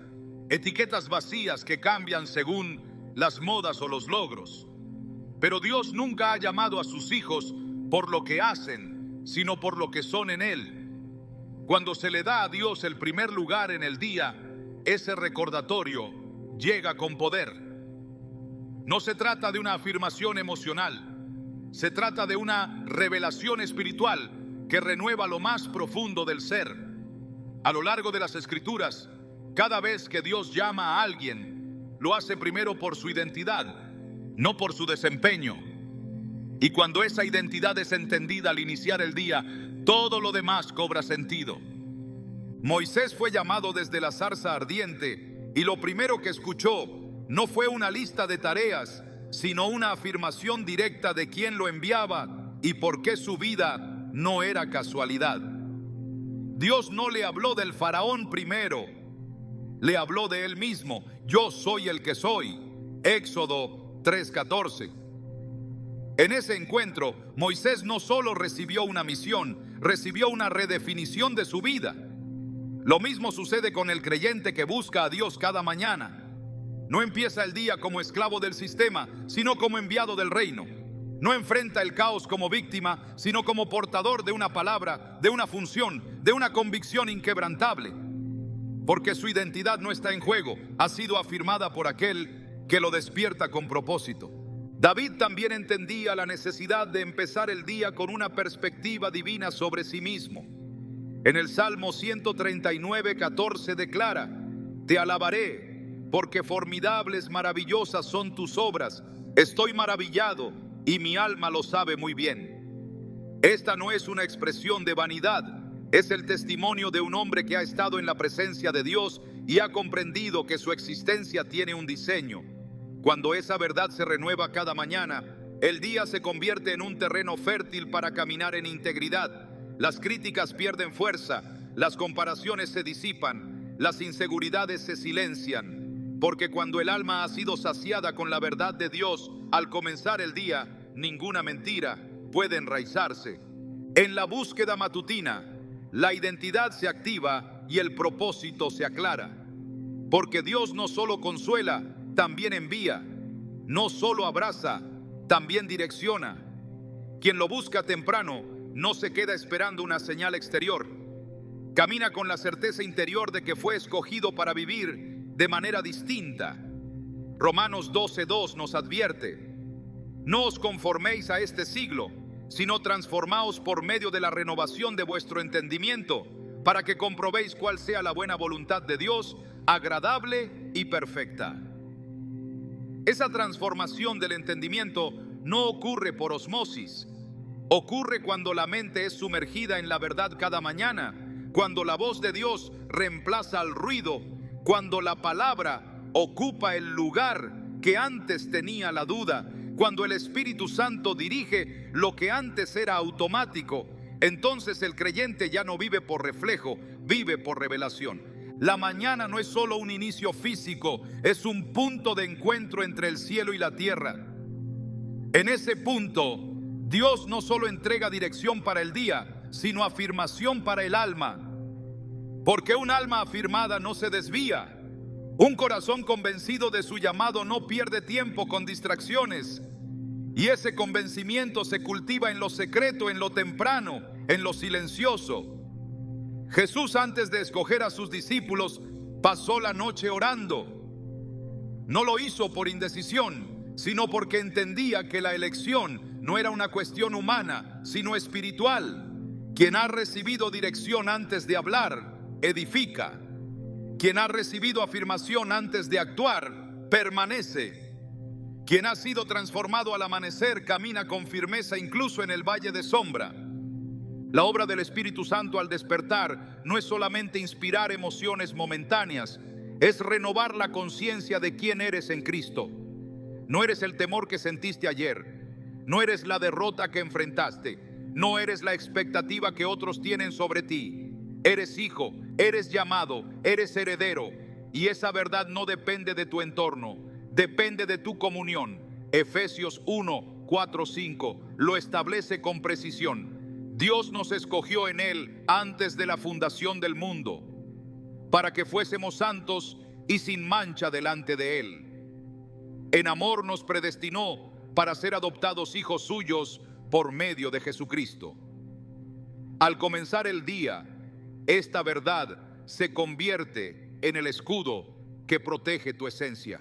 etiquetas vacías que cambian según las modas o los logros. Pero Dios nunca ha llamado a sus hijos por lo que hacen, sino por lo que son en Él. Cuando se le da a Dios el primer lugar en el día, ese recordatorio llega con poder. No se trata de una afirmación emocional, se trata de una revelación espiritual que renueva lo más profundo del ser. A lo largo de las Escrituras, cada vez que Dios llama a alguien, lo hace primero por su identidad, no por su desempeño. Y cuando esa identidad es entendida al iniciar el día, todo lo demás cobra sentido. Moisés fue llamado desde la zarza ardiente y lo primero que escuchó no fue una lista de tareas, sino una afirmación directa de quién lo enviaba y por qué su vida no era casualidad. Dios no le habló del faraón primero, le habló de él mismo. Yo soy el que soy. Éxodo 3:14. En ese encuentro, Moisés no solo recibió una misión, recibió una redefinición de su vida. Lo mismo sucede con el creyente que busca a Dios cada mañana. No empieza el día como esclavo del sistema, sino como enviado del reino. No enfrenta el caos como víctima, sino como portador de una palabra, de una función, de una convicción inquebrantable. Porque su identidad no está en juego, ha sido afirmada por aquel que lo despierta con propósito. David también entendía la necesidad de empezar el día con una perspectiva divina sobre sí mismo. En el Salmo 139:14 declara: Te alabaré, porque formidables, maravillosas son tus obras. Estoy maravillado y mi alma lo sabe muy bien. Esta no es una expresión de vanidad, es el testimonio de un hombre que ha estado en la presencia de Dios y ha comprendido que su existencia tiene un diseño. Cuando esa verdad se renueva cada mañana, el día se convierte en un terreno fértil para caminar en integridad. Las críticas pierden fuerza, las comparaciones se disipan, las inseguridades se silencian, porque cuando el alma ha sido saciada con la verdad de Dios, al comenzar el día, ninguna mentira puede enraizarse. En la búsqueda matutina, la identidad se activa y el propósito se aclara. Porque Dios no solo consuela, también envía. No solo abraza, también direcciona. Quien lo busca temprano no se queda esperando una señal exterior. Camina con la certeza interior de que fue escogido para vivir de manera distinta. Romanos 12:2 nos advierte: No os conforméis a este siglo, sino transformaos por medio de la renovación de vuestro entendimiento, para que comprobéis cuál sea la buena voluntad de Dios, agradable y perfecta. Esa transformación del entendimiento no ocurre por osmosis. Ocurre cuando la mente es sumergida en la verdad cada mañana, cuando la voz de Dios reemplaza al ruido, cuando la palabra ocupa el lugar que antes tenía la duda, cuando el Espíritu Santo dirige lo que antes era automático. Entonces el creyente ya no vive por reflejo, vive por revelación. La mañana no es solo un inicio físico, es un punto de encuentro entre el cielo y la tierra. En ese punto, Dios no solo entrega dirección para el día, sino afirmación para el alma. Porque un alma afirmada no se desvía. Un corazón convencido de su llamado no pierde tiempo con distracciones. Y ese convencimiento se cultiva en lo secreto, en lo temprano, en lo silencioso. Jesús, antes de escoger a sus discípulos, pasó la noche orando. No lo hizo por indecisión, sino porque entendía que la elección no era una cuestión humana, sino espiritual. Quien ha recibido dirección antes de hablar, edifica. Quien ha recibido afirmación antes de actuar, permanece. Quien ha sido transformado al amanecer, camina con firmeza incluso en el valle de sombra. La obra del Espíritu Santo al despertar no es solamente inspirar emociones momentáneas, es renovar la conciencia de quién eres en Cristo. No eres el temor que sentiste ayer, no eres la derrota que enfrentaste, no eres la expectativa que otros tienen sobre ti. Eres hijo, eres llamado, eres heredero, y esa verdad no depende de tu entorno, depende de tu comunión. Efesios 1, 4, 5 lo establece con precisión. Dios nos escogió en Él antes de la fundación del mundo, para que fuésemos santos y sin mancha delante de Él. En amor nos predestinó para ser adoptados hijos suyos por medio de Jesucristo. Al comenzar el día, esta verdad se convierte en el escudo que protege tu esencia.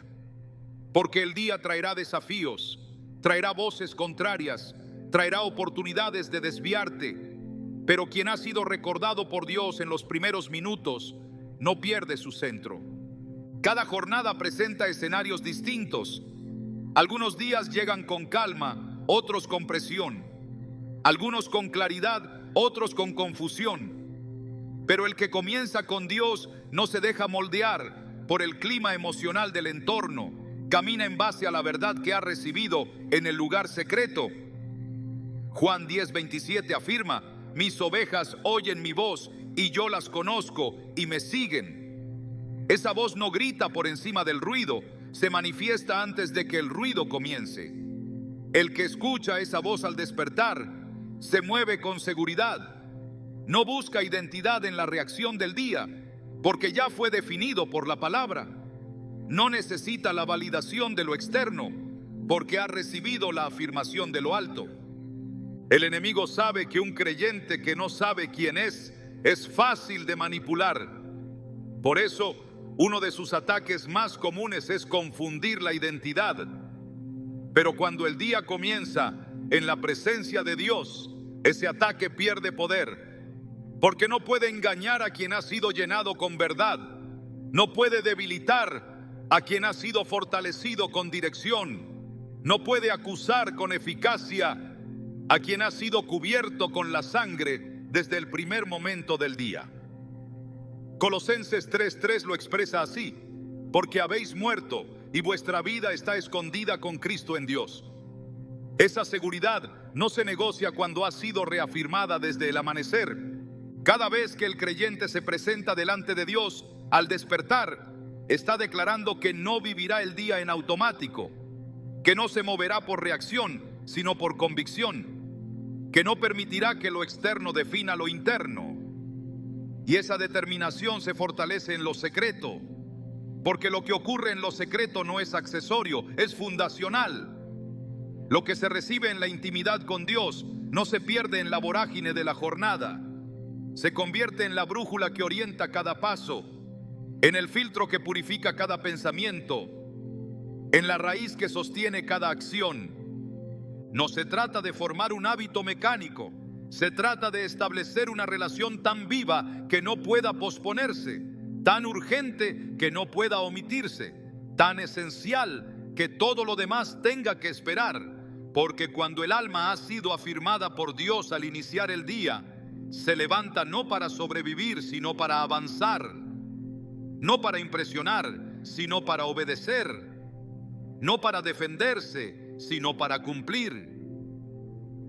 Porque el día traerá desafíos, traerá voces contrarias, traerá oportunidades de desviarte, pero quien ha sido recordado por Dios en los primeros minutos no pierde su centro. Cada jornada presenta escenarios distintos. Algunos días llegan con calma, otros con presión, algunos con claridad, otros con confusión. Pero el que comienza con Dios no se deja moldear por el clima emocional del entorno, camina en base a la verdad que ha recibido en el lugar secreto. Juan 10:27 afirma: mis ovejas oyen mi voz y yo las conozco y me siguen. Esa voz no grita por encima del ruido, se manifiesta antes de que el ruido comience. El que escucha esa voz al despertar se mueve con seguridad. No busca identidad en la reacción del día, porque ya fue definido por la palabra. No necesita la validación de lo externo, porque ha recibido la afirmación de lo alto. El enemigo sabe que un creyente que no sabe quién es fácil de manipular. Por eso, uno de sus ataques más comunes es confundir la identidad. Pero cuando el día comienza en la presencia de Dios, ese ataque pierde poder, porque no puede engañar a quien ha sido llenado con verdad, no puede debilitar a quien ha sido fortalecido con dirección, no puede acusar con eficacia a quien ha sido cubierto con la sangre desde el primer momento del día. Colosenses 3:3 lo expresa así: porque habéis muerto y vuestra vida está escondida con Cristo en Dios. Esa seguridad no se negocia cuando ha sido reafirmada desde el amanecer. Cada vez que el creyente se presenta delante de Dios, al despertar, está declarando que no vivirá el día en automático, que no se moverá por reacción, sino por convicción, que no permitirá que lo externo defina lo interno. Y esa determinación se fortalece en lo secreto, porque lo que ocurre en lo secreto no es accesorio, es fundacional. Lo que se recibe en la intimidad con Dios no se pierde en la vorágine de la jornada. Se convierte en la brújula que orienta cada paso, en el filtro que purifica cada pensamiento, en la raíz que sostiene cada acción. No se trata de formar un hábito mecánico, se trata de establecer una relación tan viva que no pueda posponerse, tan urgente que no pueda omitirse, tan esencial que todo lo demás tenga que esperar, porque cuando el alma ha sido afirmada por Dios al iniciar el día, se levanta no para sobrevivir, sino para avanzar, no para impresionar, sino para obedecer, no para defenderse, sino para cumplir.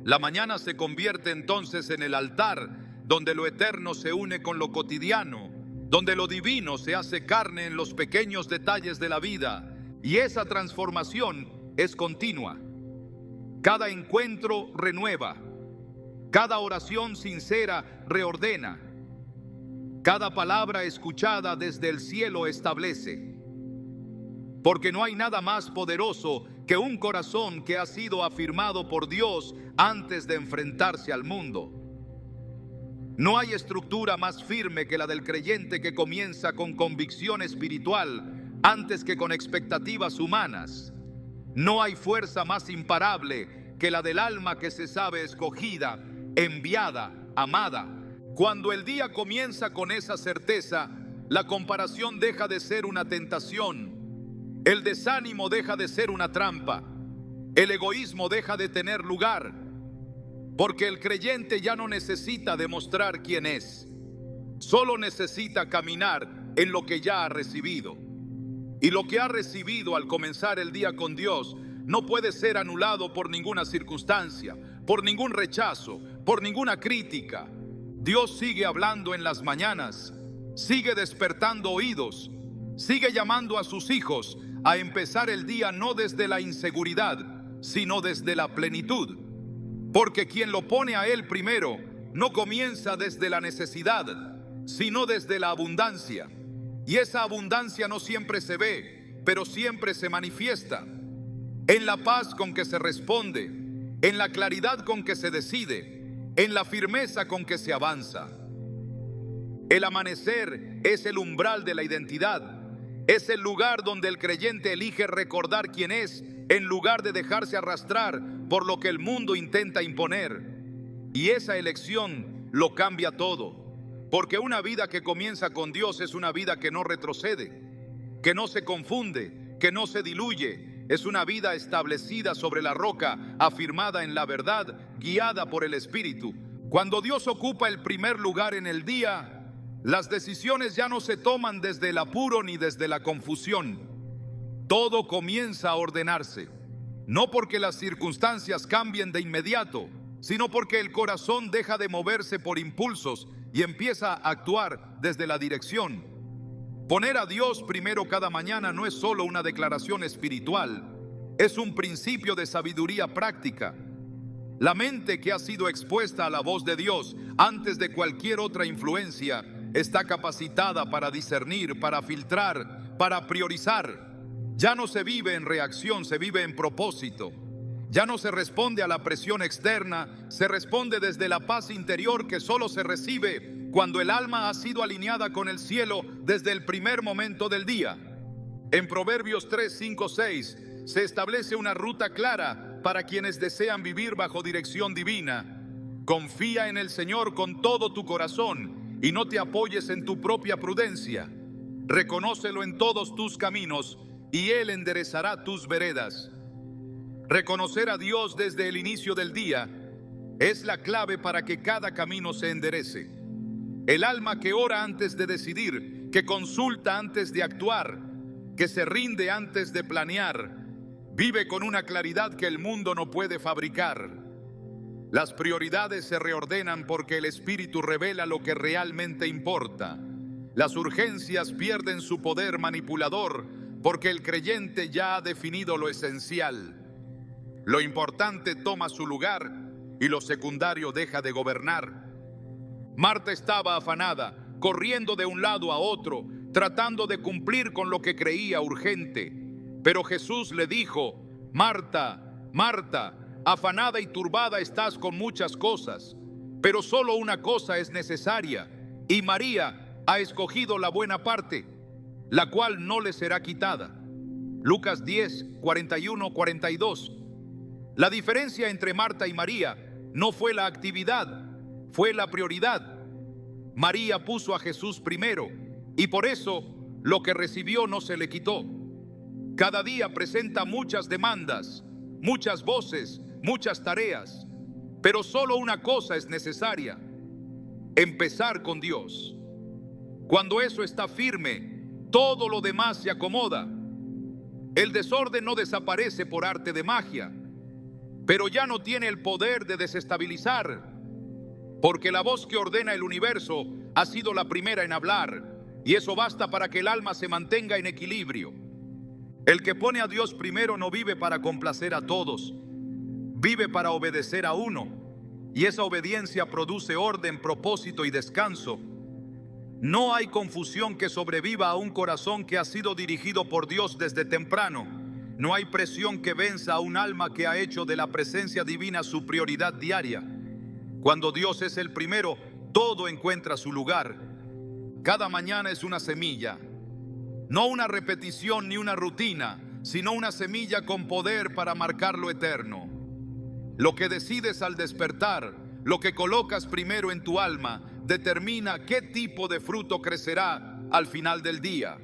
La mañana se convierte entonces en el altar donde lo eterno se une con lo cotidiano, donde lo divino se hace carne en los pequeños detalles de la vida, y esa transformación es continua. Cada encuentro renueva, cada oración sincera reordena, cada palabra escuchada desde el cielo establece. Porque no hay nada más poderoso que un corazón que ha sido afirmado por Dios antes de enfrentarse al mundo. No hay estructura más firme que la del creyente que comienza con convicción espiritual antes que con expectativas humanas. No hay fuerza más imparable que la del alma que se sabe escogida, enviada amada. Cuando el día comienza con esa certeza, la comparación deja de ser una tentación, el desánimo deja de ser una trampa, el egoísmo deja de tener lugar, porque el creyente ya no necesita demostrar quién es, solo necesita caminar en lo que ya ha recibido. Y lo que ha recibido al comenzar el día con Dios no puede ser anulado por ninguna circunstancia, por ningún rechazo, por ninguna crítica. Dios sigue hablando en las mañanas, sigue despertando oídos, sigue llamando a sus hijos a empezar el día no desde la inseguridad, sino desde la plenitud. Porque quien lo pone a Él primero no comienza desde la necesidad, sino desde la abundancia. Y esa abundancia no siempre se ve, pero siempre se manifiesta en la paz con que se responde, en la claridad con que se decide, en la firmeza con que se avanza. El amanecer es el umbral de la identidad, es el lugar donde el creyente elige recordar quién es, en lugar de dejarse arrastrar por lo que el mundo intenta imponer. Y esa elección lo cambia todo. Porque una vida que comienza con Dios es una vida que no retrocede, que no se confunde, que no se diluye. Es una vida establecida sobre la roca, afirmada en la verdad, guiada por el Espíritu. Cuando Dios ocupa el primer lugar en el día, las decisiones ya no se toman desde el apuro ni desde la confusión. Todo comienza a ordenarse, no porque las circunstancias cambien de inmediato, sino porque el corazón deja de moverse por impulsos y empieza a actuar desde la dirección. Poner a Dios primero cada mañana no es solo una declaración espiritual, es un principio de sabiduría práctica. La mente que ha sido expuesta a la voz de Dios antes de cualquier otra influencia está capacitada para discernir, para filtrar, para priorizar. Ya no se vive en reacción, se vive en propósito. Ya no se responde a la presión externa, se responde desde la paz interior que solo se recibe cuando el alma ha sido alineada con el cielo desde el primer momento del día. En Proverbios 3, 5, 6 se establece una ruta clara para quienes desean vivir bajo dirección divina. Confía en el Señor con todo tu corazón y no te apoyes en tu propia prudencia. Reconócelo en todos tus caminos y Él enderezará tus veredas. Reconocer a Dios desde el inicio del día es la clave para que cada camino se enderece. El alma que ora antes de decidir, que consulta antes de actuar, que se rinde antes de planear, vive con una claridad que el mundo no puede fabricar. Las prioridades se reordenan porque el Espíritu revela lo que realmente importa. Las urgencias pierden su poder manipulador porque el creyente ya ha definido lo esencial. Lo importante toma su lugar y lo secundario deja de gobernar. Marta estaba afanada, corriendo de un lado a otro, tratando de cumplir con lo que creía urgente. Pero Jesús le dijo: Marta, Marta, afanada y turbada estás con muchas cosas, pero solo una cosa es necesaria, y María ha escogido la buena parte, la cual no le será quitada. Lucas 10, 41, 42. La diferencia entre Marta y María no fue la actividad, fue la prioridad. María puso a Jesús primero y por eso lo que recibió no se le quitó. Cada día presenta muchas demandas, muchas voces, muchas tareas, pero solo una cosa es necesaria: empezar con Dios. Cuando eso está firme, todo lo demás se acomoda. El desorden no desaparece por arte de magia, pero ya no tiene el poder de desestabilizar, porque la voz que ordena el universo ha sido la primera en hablar, y eso basta para que el alma se mantenga en equilibrio. El que pone a Dios primero no vive para complacer a todos, vive para obedecer a uno, y esa obediencia produce orden, propósito y descanso. No hay confusión que sobreviva a un corazón que ha sido dirigido por Dios desde temprano. No hay presión que venza a un alma que ha hecho de la presencia divina su prioridad diaria. Cuando Dios es el primero, todo encuentra su lugar. Cada mañana es una semilla, no una repetición ni una rutina, sino una semilla con poder para marcar lo eterno. Lo que decides al despertar lo que colocas primero en tu alma determina qué tipo de fruto crecerá al final del día.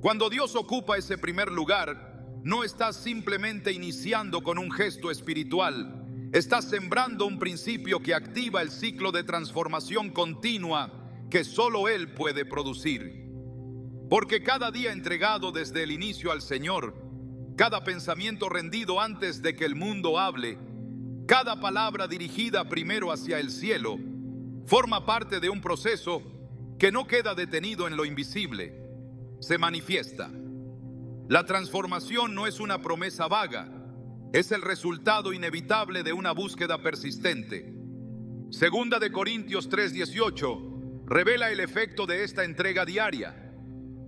Cuando Dios ocupa ese primer lugar, no estás simplemente iniciando con un gesto espiritual, estás sembrando un principio que activa el ciclo de transformación continua que solo Él puede producir. Porque cada día entregado desde el inicio al Señor, cada pensamiento rendido antes de que el mundo hable, cada palabra dirigida primero hacia el cielo, forma parte de un proceso que no queda detenido en lo invisible, se manifiesta. La transformación no es una promesa vaga, es el resultado inevitable de una búsqueda persistente. Segunda de Corintios 3:18 revela el efecto de esta entrega diaria.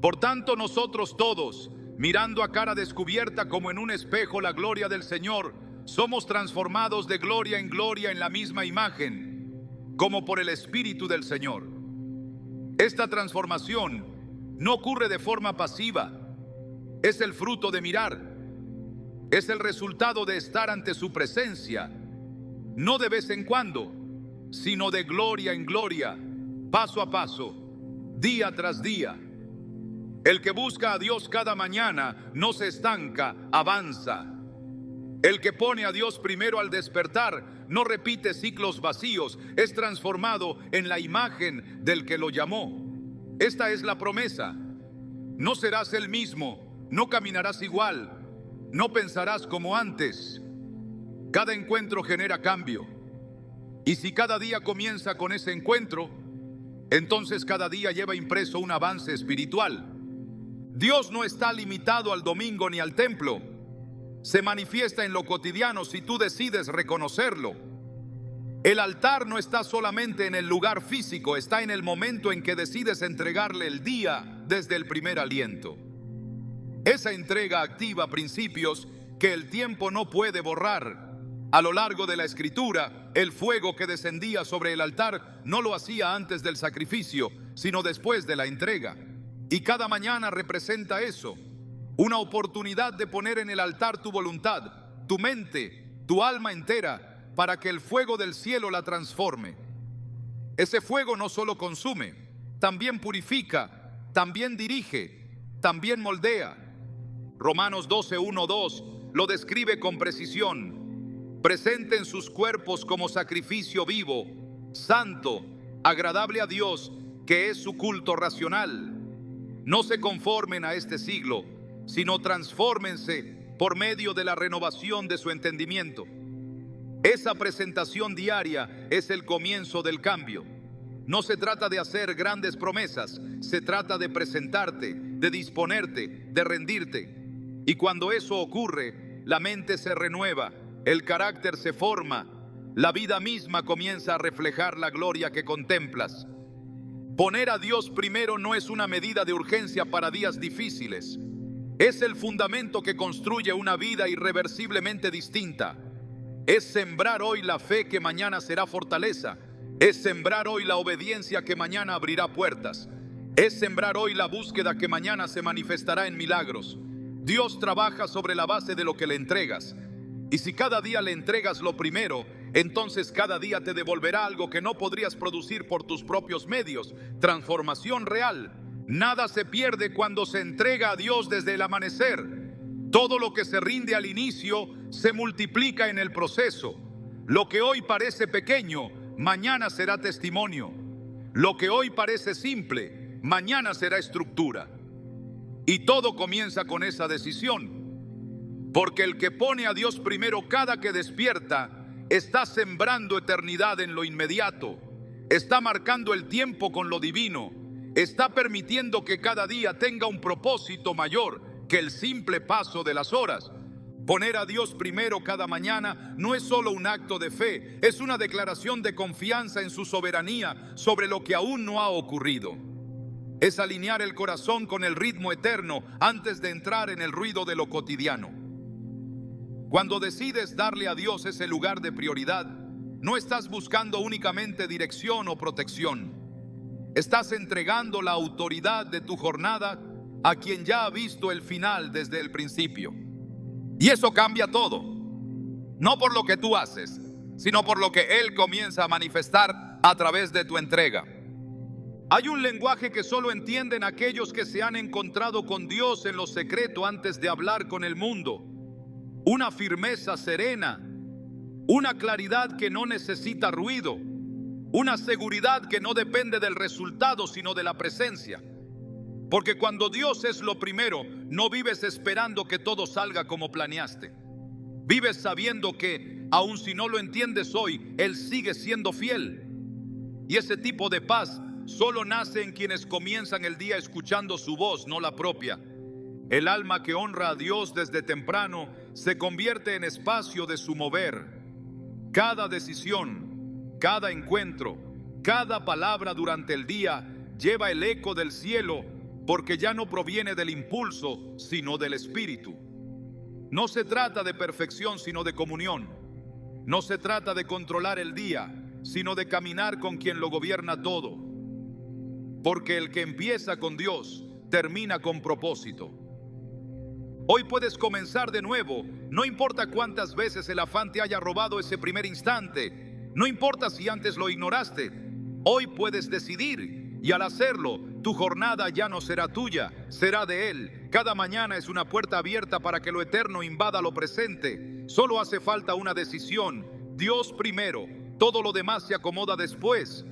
Por tanto, nosotros todos, mirando a cara descubierta como en un espejo la gloria del Señor, somos transformados de gloria en gloria en la misma imagen, como por el Espíritu del Señor. Esta transformación no ocurre de forma pasiva, es el fruto de mirar, es el resultado de estar ante su presencia, no de vez en cuando, sino de gloria en gloria, paso a paso, día tras día. El que busca a Dios cada mañana no se estanca, avanza. El que pone a Dios primero al despertar no repite ciclos vacíos, es transformado en la imagen del que lo llamó. Esta es la promesa. No serás el mismo, no caminarás igual, no pensarás como antes. Cada encuentro genera cambio. Y si cada día comienza con ese encuentro, entonces cada día lleva impreso un avance espiritual. Dios no está limitado al domingo ni al templo. Se manifiesta en lo cotidiano si tú decides reconocerlo. El altar no está solamente en el lugar físico, está en el momento en que decides entregarle el día desde el primer aliento. Esa entrega activa principios que el tiempo no puede borrar. A lo largo de la Escritura, el fuego que descendía sobre el altar no lo hacía antes del sacrificio, sino después de la entrega. Y cada mañana representa eso, una oportunidad de poner en el altar tu voluntad, tu mente, tu alma entera, para que el fuego del cielo la transforme. Ese fuego no solo consume, también purifica, también dirige, también moldea. Romanos 12:1-2 lo describe con precisión. Presenten sus cuerpos como sacrificio vivo, santo, agradable a Dios, que es su culto racional. No se conformen a este siglo, sino transfórmense por medio de la renovación de su entendimiento. Esa presentación diaria es el comienzo del cambio. No se trata de hacer grandes promesas, se trata de presentarte, de disponerte, de rendirte. Y cuando eso ocurre, la mente se renueva, el carácter se forma, la vida misma comienza a reflejar la gloria que contemplas. Poner a Dios primero no es una medida de urgencia para días difíciles. Es el fundamento que construye una vida irreversiblemente distinta. Es sembrar hoy la fe que mañana será fortaleza. Es sembrar hoy la obediencia que mañana abrirá puertas. Es sembrar hoy la búsqueda que mañana se manifestará en milagros. Dios trabaja sobre la base de lo que le entregas. Y si cada día le entregas lo primero, entonces cada día te devolverá algo que no podrías producir por tus propios medios. Transformación real. Nada se pierde cuando se entrega a Dios desde el amanecer. Todo lo que se rinde al inicio se multiplica en el proceso. Lo que hoy parece pequeño, mañana será testimonio. Lo que hoy parece simple, mañana será estructura. Y todo comienza con esa decisión. Porque el que pone a Dios primero cada que despierta, está sembrando eternidad en lo inmediato. Está marcando el tiempo con lo divino. Está permitiendo que cada día tenga un propósito mayor que el simple paso de las horas. Poner a Dios primero cada mañana no es solo un acto de fe, es una declaración de confianza en su soberanía sobre lo que aún no ha ocurrido. Es alinear el corazón con el ritmo eterno antes de entrar en el ruido de lo cotidiano. Cuando decides darle a Dios ese lugar de prioridad, no estás buscando únicamente dirección o protección. Estás entregando la autoridad de tu jornada a quien ya ha visto el final desde el principio. Y eso cambia todo. No por lo que tú haces, sino por lo que Él comienza a manifestar a través de tu entrega. Hay un lenguaje que solo entienden aquellos que se han encontrado con Dios en lo secreto antes de hablar con el mundo. Una firmeza serena, una claridad que no necesita ruido, una seguridad que no depende del resultado sino de la presencia. Porque cuando Dios es lo primero, no vives esperando que todo salga como planeaste. Vives sabiendo que, aun si no lo entiendes hoy, Él sigue siendo fiel. Y ese tipo de paz solo nace en quienes comienzan el día escuchando su voz, no la propia. El alma que honra a Dios desde temprano se convierte en espacio de su mover. Cada decisión, cada encuentro, cada palabra durante el día lleva el eco del cielo, porque ya no proviene del impulso, sino del Espíritu. No se trata de perfección, sino de comunión. No se trata de controlar el día, sino de caminar con quien lo gobierna todo. Porque el que empieza con Dios, termina con propósito. Hoy puedes comenzar de nuevo, no importa cuántas veces el afán te haya robado ese primer instante, no importa si antes lo ignoraste, hoy puedes decidir, y al hacerlo, tu jornada ya no será tuya, será de Él. Cada mañana es una puerta abierta para que lo eterno invada lo presente. Solo hace falta una decisión, Dios primero, todo lo demás se acomoda después.